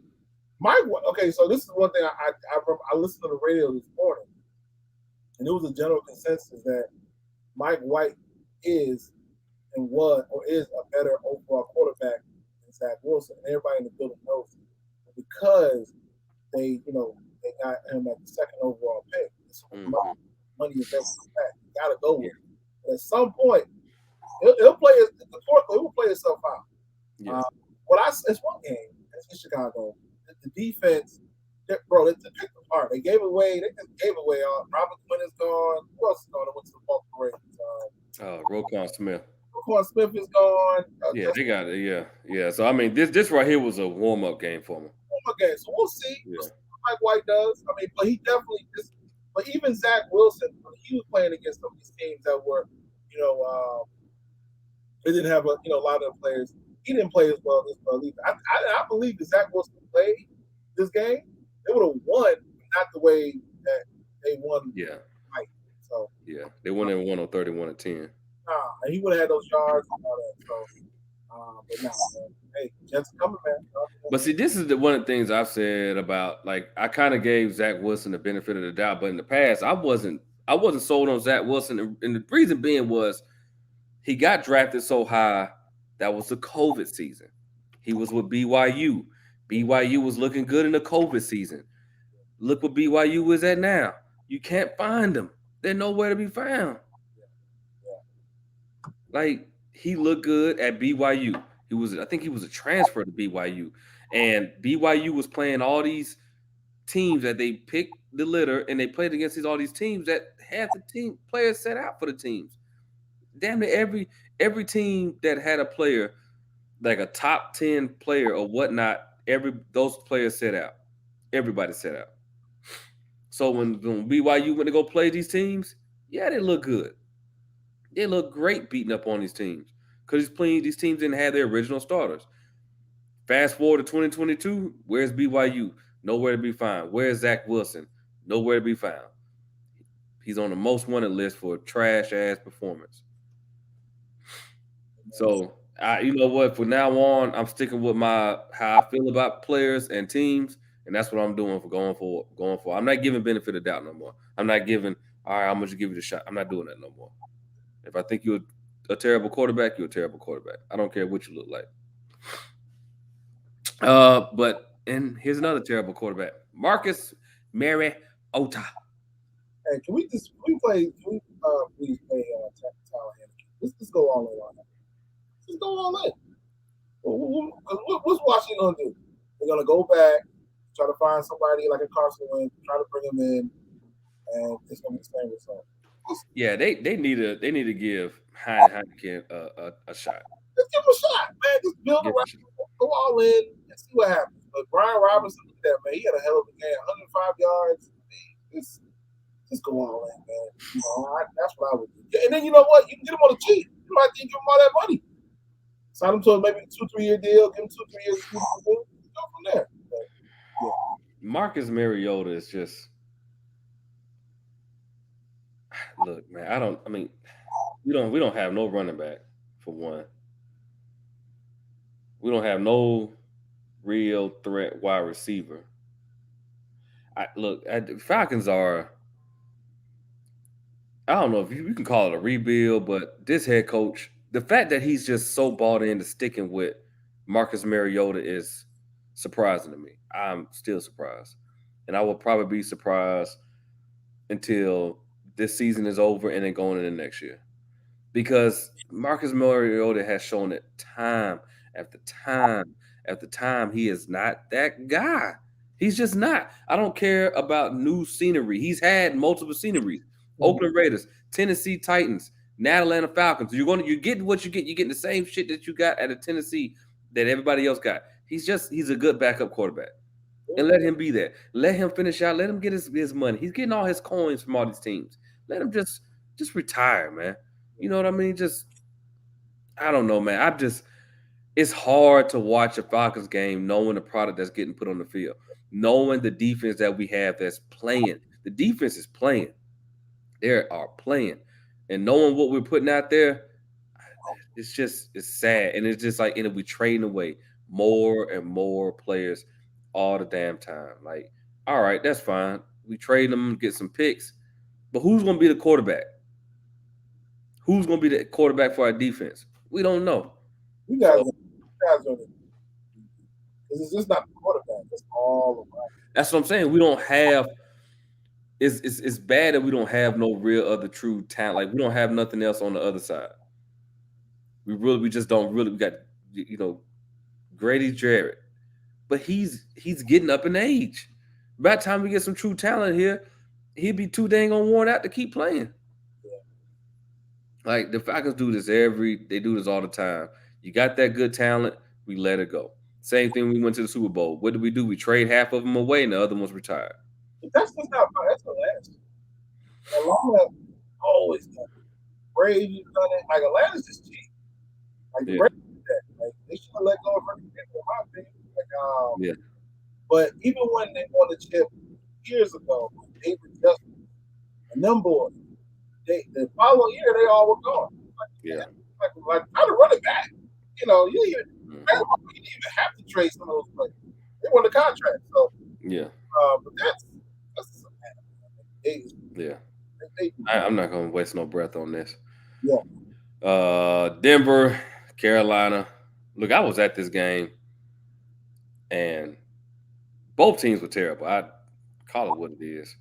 B: Mike, okay, so this is one thing I remember. I listened to the radio this morning, and it was a general consensus that Mike White is and was or is a better overall quarterback than Zach Wilson. And everybody in the building knows it. Because they got him at the second overall pick. It's money invested back. You got to go with it. But at some point, it'll play itself out.
A: Yes.
B: It's one game. It's in Chicago. The defense, bro, they picked apart. They just gave away. Robert Quinn is gone. Who else is gone? They went to the Baltimore Ravens.
A: Roquan Smith.
B: Roquan Smith is gone.
A: They got it. Yeah. So this right here was a warm up game for me.
B: Okay, so we'll see. Yeah. We'll see what Mike White does. But he definitely just. But even Zach Wilson, when he was playing against some of these teams that were, they didn't have a lot of the players. He didn't play as well as either. I believe that Zach Wilson played this game, they would have won, not the way that they won.
A: Yeah.
B: Right. So.
A: Yeah, they won and won on 31-10.
B: And he would have had those yards and all that. So. But man. Hey, Jets coming, man.
A: But see, this is one of the things I've said about, like, I kind of gave Zach Wilson the benefit of the doubt, but in the past, I wasn't sold on Zach Wilson, and the reason being was he got drafted so high. That was the COVID season. He was with BYU. BYU was looking good in the COVID season. Look what BYU is at now. You can't find them. They're nowhere to be found. Like, he looked good at BYU. I think he was a transfer to BYU. And BYU was playing all these teams that they picked the litter, and they played against all these teams that had the team players set out for the teams. Damn near every team that had a player, like a top 10 player or whatnot, those players set out. Everybody set out. So when BYU went to go play these teams, yeah, they look good. They look great beating up on these teams because these teams didn't have their original starters. Fast forward to 2022, where's BYU? Nowhere to be found. Where's Zach Wilson? Nowhere to be found. He's on the most wanted list for trash-ass performance. So, you know what? From now on, I'm sticking with how I feel about players and teams, and that's what I'm doing for going for. I'm not giving benefit of doubt no more. I'm not giving, all right, I'm going to give you the shot. I'm not doing that no more. If I think you're a terrible quarterback, you're a terrible quarterback. I don't care what you look like. And here's another terrible quarterback, Marcus Mariota.
B: Hey, can we please play Tyler Henneke? Let's go all in on that. Let's go all in. What's Washington going to do? They're going to go back, try to find somebody like a Carson Wentz, try to bring him in, and it's going to be the same result.
A: Yeah, they need to give Heineken a shot.
B: Let's give him a shot, man. Just build around, go all in, and see what happens. But Brian Robinson, look at that, man. He had a hell of a game, 105 yards. Just go all in, man. That's what I would do. And then you know what? You can get him on the cheap. You don't have to give him all that money. Sign him to maybe a 2-3 year deal. Give him 2-3 years. Go from there. But, yeah.
A: Marcus Mariota is just. Look, man. We don't have no running back for one. We don't have no real threat wide receiver. Falcons are. I don't know if you can call it a rebuild, but this head coach, the fact that he's just so bought into sticking with Marcus Mariota is surprising to me. I'm still surprised. And I will probably be surprised until this season is over and then going into next year. Because Marcus Mariota has shown it time after time after time he is not that guy. He's just not. I don't care about new scenery. He's had multiple sceneries. Oakland Raiders, Tennessee Titans, now Atlanta Falcons. You're getting what you get. You're getting the same shit that you got at a Tennessee that everybody else got. He's a good backup quarterback. And let him be that. Let him finish out. Let him get his money. He's getting all his coins from all these teams. Let him just retire, man. You know what I mean? I don't know, man. It's hard to watch a Falcons game knowing the product that's getting put on the field, knowing the defense that we have that's playing. The defense is playing. They are playing. And knowing what we're putting out there, it's sad. And it's just like, and we trading away more and more players all the damn time. Like, all right, that's fine. We trade them, get some picks. But who's going to be the quarterback? Who's going to be the quarterback for our defense? We don't know.
B: You guys are the, because it's just not the quarterback. It's all around.
A: That's what I'm saying. We don't have. It's bad that we don't have no real other true talent. Like, we don't have nothing else on the other side. We just don't really. We got, Grady Jarrett, but he's getting up in age. By the time we get some true talent here, he'd be too dang on worn out to keep playing.
B: Yeah.
A: Like, the Falcons do this they do this all the time. You got that good talent, we let it go. Same thing when we went to the Super Bowl. What did we do? We trade half of them away and the other ones retired.
B: That's just not that's the last. Atlanta always done it. Brady's done it. Like, Atlanta's just cheap. Like,
A: Yeah.
B: Brady did that. Like, they should have let go of Brady, in my opinion. Like,
A: Yeah.
B: But even when they won the chip years ago, they were just and them boys. The following year they all were gone. Like how to run it back. You didn't even have to trade some of those players. They won the contract. So
A: yeah.
B: But that's
A: I'm not gonna waste no breath on this.
B: Yeah.
A: Denver, Carolina. Look, I was at this game, and both teams were terrible. I call it what it is,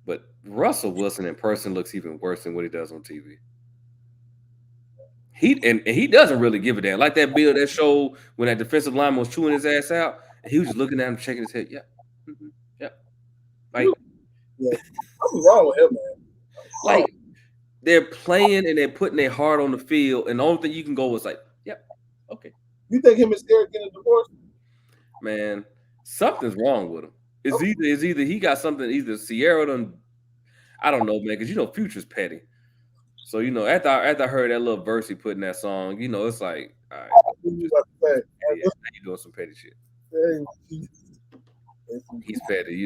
A: but Russell Wilson in person looks even worse than what he does on TV. He doesn't really give a damn. Like that bill that showed when that defensive lineman was chewing his ass out, and he was just looking at him, shaking his head. Yeah, yeah. Like,
B: what's wrong with him, man?
A: Like, they're playing and they're putting their heart on the field, and the only thing you can go is like, yep, okay.
B: You think him and Derek getting a divorce?
A: Man, something's wrong with him. It's either he got something, either Sierra done, I don't know, man, because Future's petty. So after I heard that little verse he put in that song, it's like, all right, you doing some petty shit. He's petty,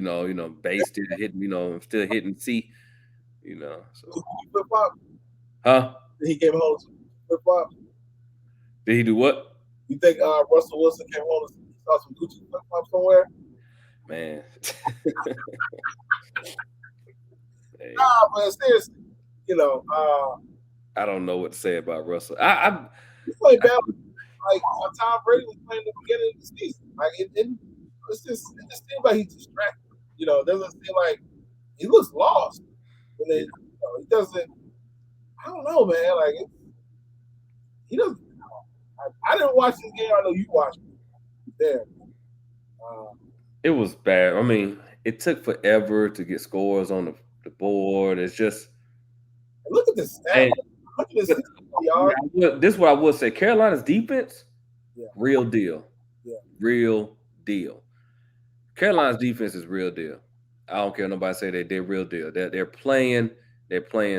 A: bass still hitting, still hitting C, So.
B: Flip flop?
A: Huh?
B: He came home to flip flop.
A: Did he do what?
B: You think Russell Wilson came home and saw some Gucci flip flop somewhere?
A: Man.
B: Hey. Nah, but seriously,
A: I don't know what to say about Russell.
B: He played bad. Like Tom Brady was playing at the beginning of the season. Like it just seems like he's distracted. Doesn't seem like he looks lost. And then he doesn't. I don't know, man. Like he doesn't. I didn't watch this game. I know you watched it. There.
A: It was bad. I mean, it took forever to get scores on the board. It's just
B: look at this stat. Look at this.
A: This is what I would say. Carolina's defense, real deal.
B: Yeah.
A: Real deal. Carolina's defense is real deal. I don't care nobody say they're real deal. They're playing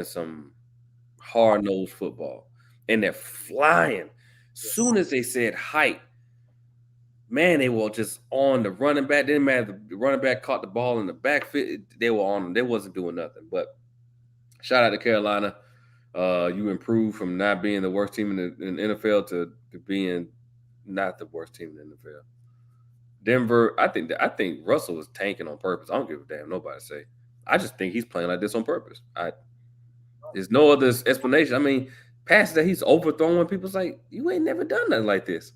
A: some hard-nosed football. And they're flying. Soon as they said height, man, they were just on the running back. Didn't matter. The running back caught the ball in the backfield. They were on them. They wasn't doing nothing. But shout out to Carolina. You improved from not being the worst team in the NFL to being not the worst team in the NFL. Denver, I think Russell was tanking on purpose. I don't give a damn nobody say. I just think he's playing like this on purpose. There's no other explanation. I mean, passes that he's overthrowing, people's like, you ain't never done nothing like this.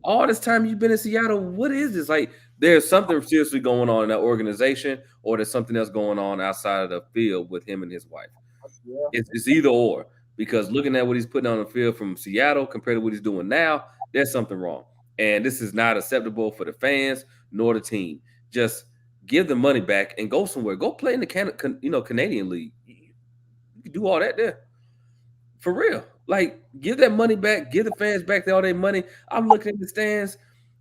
A: All this time you've been in Seattle, what is this? Like, there's something seriously going on in that organization, or there's something else going on outside of the field with him and his wife.
B: Yeah.
A: It's either or, because looking at what he's putting on the field from Seattle compared to what he's doing now, there's something wrong. And this is not acceptable for the fans nor the team. Just give the money back and go somewhere. Go play in the Canadian League. You can do all that there. For real. Like, give that money back. Give the fans back all their money. I'm looking at the stands,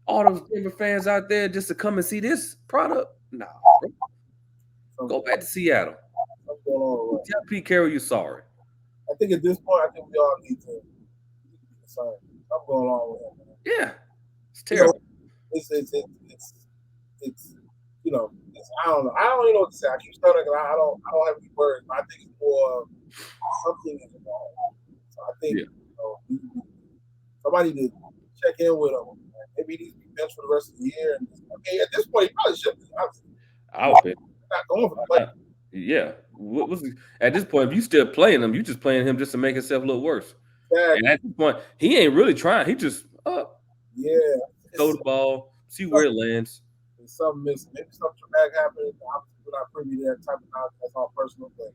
A: all those Denver fans out there just to come and see this product. Nah, bro. Go back to Seattle. Tell Pete Carroll you're sorry.
B: I think at this point, I think we all need to be concerned. I'm going along with him. Man.
A: Yeah, it's terrible.
B: It's you know, I don't know. I don't even know what to say. I keep stuttering. I don't have any words. But I think it's more something is wrong. So I think somebody need to check in with him. Maybe he needs to be benched for the rest of the year. And okay, at this point, he probably should be.
A: I would be
B: not going for the play.
A: Yeah. At this point, if you still playing him, you just playing him just to make himself look worse. Yeah. And at this point, he ain't really trying. He just throw the ball, see where it lands.
B: There's something missing. Maybe something dramatic happened. We're not privy to that type of knowledge. That's all personal thing.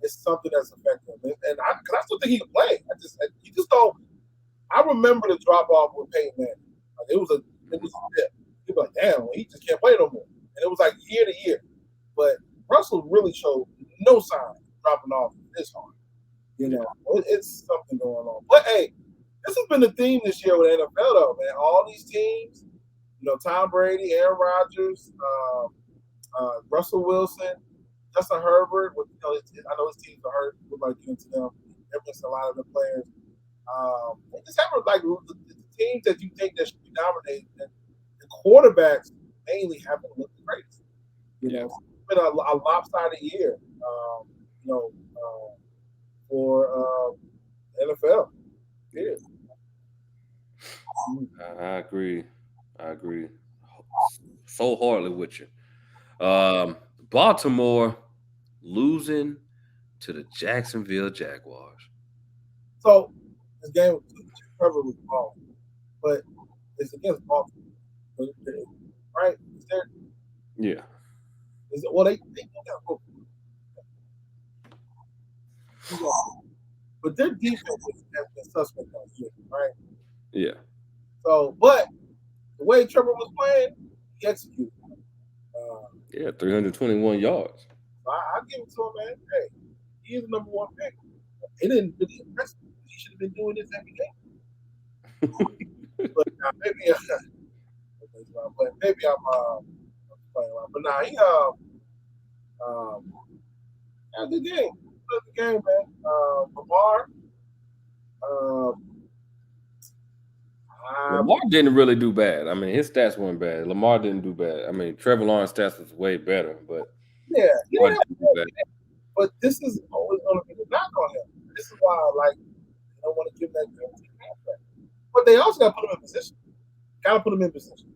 B: It's something that's affecting him, and because I still think he can play. You just don't. I remember the drop off with Peyton Manning. Like, it was a dip. People like, damn, he just can't play no more. And it was like year to year. But Russell really showed no sign of dropping off this hard. You know, it's something going on. But hey, this has been the theme this year with the NFL, though, man. All these teams, Tom Brady, Aaron Rodgers, Russell Wilson, Justin Herbert. I know his teams are hurt. We're going to get into them. They're missing a lot of the players. They just have like the teams that you think that should be dominated. And the quarterbacks mainly haven't looked the greatest. It's been a lopsided year. For NFL. Yeah.
A: I agree. So hardly with you. Baltimore losing to the Jacksonville Jaguars.
B: So this game Trevor was wrong, but it's against Baltimore, right?
A: Yeah.
B: They got both. But their defense has been suspect on year, right?
A: Yeah.
B: So, but the way Trevor was playing, he executed.
A: 321 yards.
B: I'll give it to him, man. Hey, he is the number one pick. It didn't really impress me. He should have been doing this every game. But maybe I'm playing around. But he had a good game. Good game, man.
A: Lamar didn't really do bad. I mean, his stats weren't bad. Lamar didn't do bad. I mean, Trevor Lawrence's stats was way better, but
B: Lamar didn't do bad. But this is always going to be the knock on him. This is why I don't want to give that guarantee contract. But they also got to put him in position. Got to put him in position.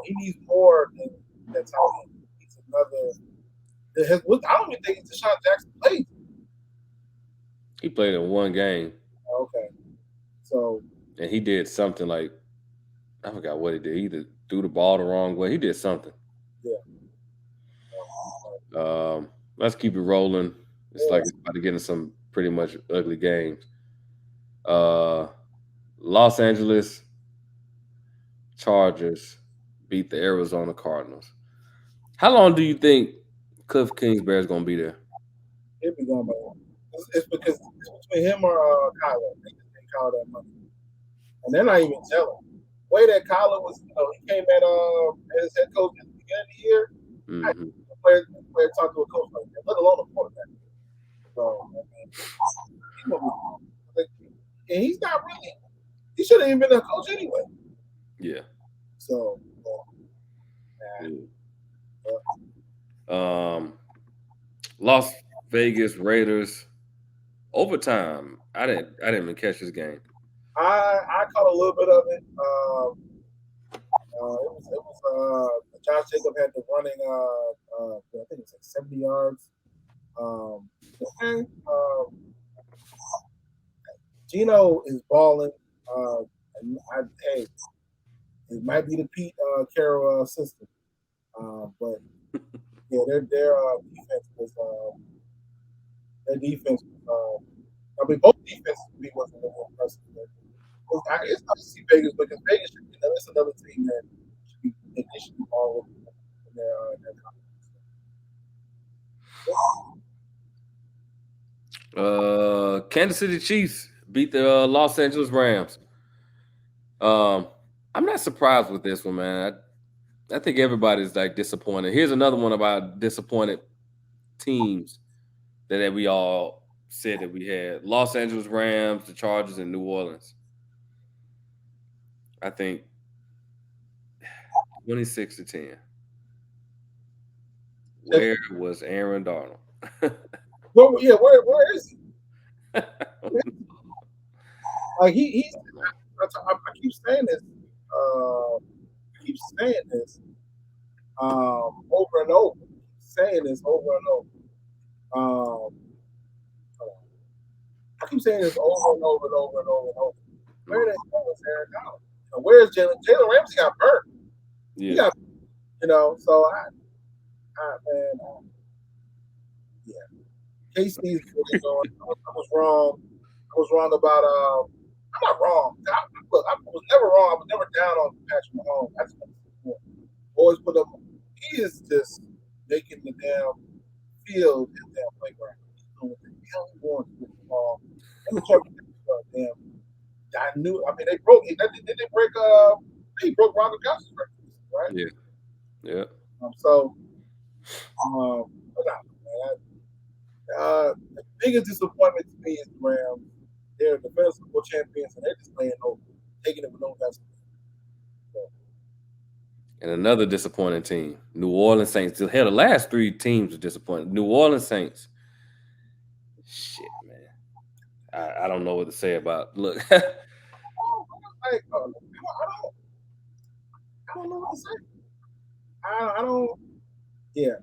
B: He needs more than that talent. He needs another. I don't even think Deshaun Jackson played.
A: He played in one game.
B: Okay. So.
A: And he did something like, I forgot what he did. He either threw the ball the wrong way. He did something.
B: Yeah.
A: Let's keep it rolling. It's like it's about to get in some pretty much ugly games. Los Angeles Chargers beat the Arizona Cardinals. How long do you think Cliff Kingsbury is going to be there?
B: He'll be gone by one. It's because it's between him or Kyler. They just didn't call that money. And they're not even telling. The way that Kyler was, he came as head coach at the beginning of the year.
A: Mm-hmm.
B: The player talked to a coach like that, let alone a quarterback. So, and he's not really. He should have even been a coach anyway.
A: Yeah.
B: So.
A: Las Vegas Raiders overtime. I didn't even catch this game.
B: I caught a little bit of it. It was Josh Jacobs had the running. I think it was like 70 yards. Gino is balling. It might be the Pete Carroll system, but their defense was. I mean, both defenses wasn't really impressive. It's not to see Vegas because Vegas should be. That's another team that should be think they should be all over in their conference.
A: Kansas City Chiefs beat the Los Angeles Rams. I'm not surprised with this one, man. I think everybody's like disappointed. Here's another one about disappointed teams that we all said that we had: Los Angeles Rams, the Chargers, and New Orleans. I think 26-10. Where was Aaron Donald?
B: Where is he? Like he's. I keep saying this. Over and over. Saying this over and over. I keep saying this over and over and over and over and over. Where the hell is Aaron Donald? Where's Jalen? Jalen Ramsey got burnt.
A: Yeah.
B: He got, so Casey's really going. I was wrong. I was wrong about. I'm not wrong. I was never wrong. I was never down on Patrick Mahomes. I just always put up. He is just making the damn field and damn playground. What the hell he wants with the ball? Damn. I knew. I mean, they broke. Did they break? He broke Ronald Gosse's record, right?
A: Yeah. Yeah.
B: The biggest disappointment to me is the Rams. They're the defensive Super Bowl champions, and they're just playing over, taking it with no vessel.
A: And another disappointing team, New Orleans Saints. Hell, the last three teams were disappointing. New Orleans Saints. Shit, man. I don't know what to say about. Look.
B: I don't know what to say. I don't. Yeah.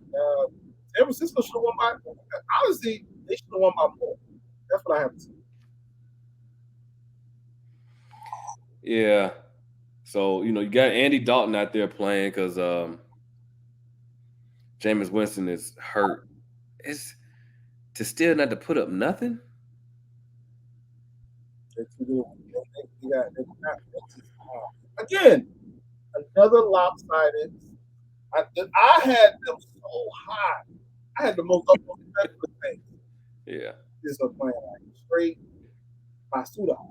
B: San Francisco should have won by. Honestly, they should have won by more. That's what I have to say.
A: Yeah. So, you got Andy Dalton out there playing because Jameis Winston is hurt. It's to still not to put up nothing.
B: Again, another lopsided. I had them so high. I had the most unprofessional things.
A: Yeah.
B: This was playing like straight my suit off.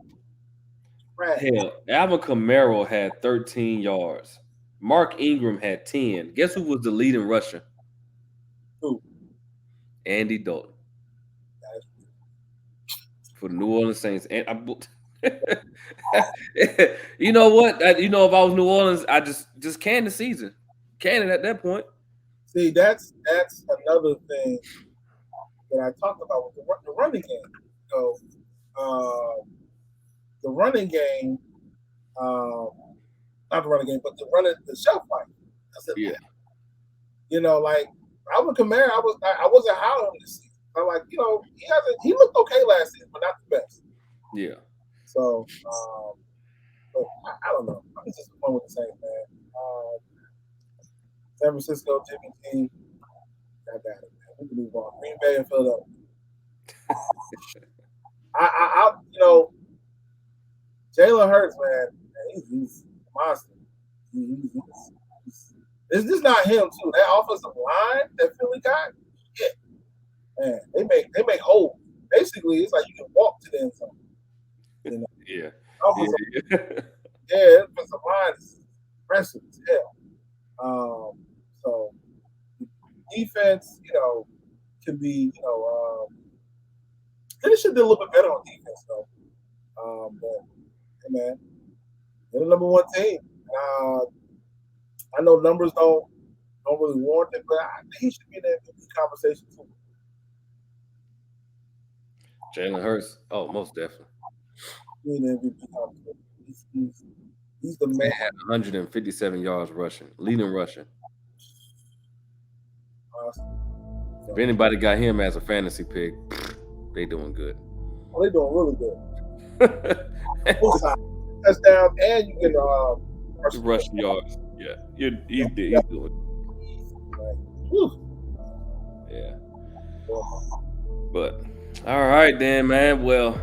A: Hell, Alvin Kamara had 13 yards. Mark Ingram had 10. Guess who was the leading rusher?
B: Who?
A: Andy Dalton. For the New Orleans Saints. And you know what? If I was New Orleans, I just canned the season. Canned it at that point.
B: See, that's another thing that I talked about with the running game. So, the running game, not the running game, but the shelf life.
A: Yeah.
B: Like Alvin Kamara, I wasn't high on him this season. I'm like, he looked okay last season, but not the best.
A: Yeah.
B: So, but I don't know. I'm just disappointed with the Saints, man. San Francisco, Jimmy G, I got it, man. We can move on. Green Bay and Philadelphia. Jalen Hurts, man, he's a monster. It's just not him too. That offensive line that Philly got, man, they make holes. Basically, it's like you can walk to the end zone.
A: Yeah.
B: The offensive line is impressive as hell. So defense, can be, they should do a little bit better on defense though. But hey, man, they're the number one team. I know numbers don't really warrant it, but I think he should be in that MVP conversation too.
A: Jalen Hurts, most definitely.
B: He's in the MVP conversation. He's the man.
A: He had 157 yards rushing, leading rushing. If anybody got him as a fantasy pick, they doing good.
B: They doing really good. Touchdown, and you can
A: rush yards. Yeah, he's doing. Yeah. But all right then, man. Well,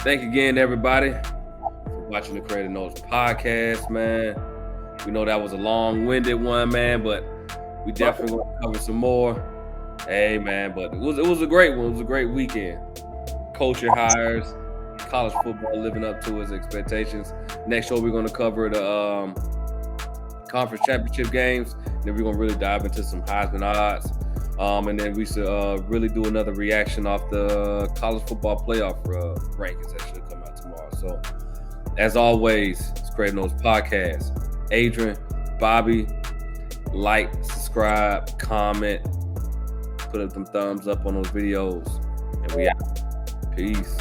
A: thank you again, everybody, for watching the Kreative Notice podcast, man. We know that was a long-winded one, man, but we definitely going to cover some more. Hey, man, but it was a great one. It was a great weekend. Coaching hires, college football living up to its expectations. Next show, we're going to cover the conference championship games. Then we're going to really dive into some Heisman odds. And then we should really do another reaction off the college football playoff rankings that should come out tomorrow. So, as always, it's Creative Notes Podcast. Adrian, Bobby, like, subscribe, comment, put up them thumbs up on those videos. And we out. Peace.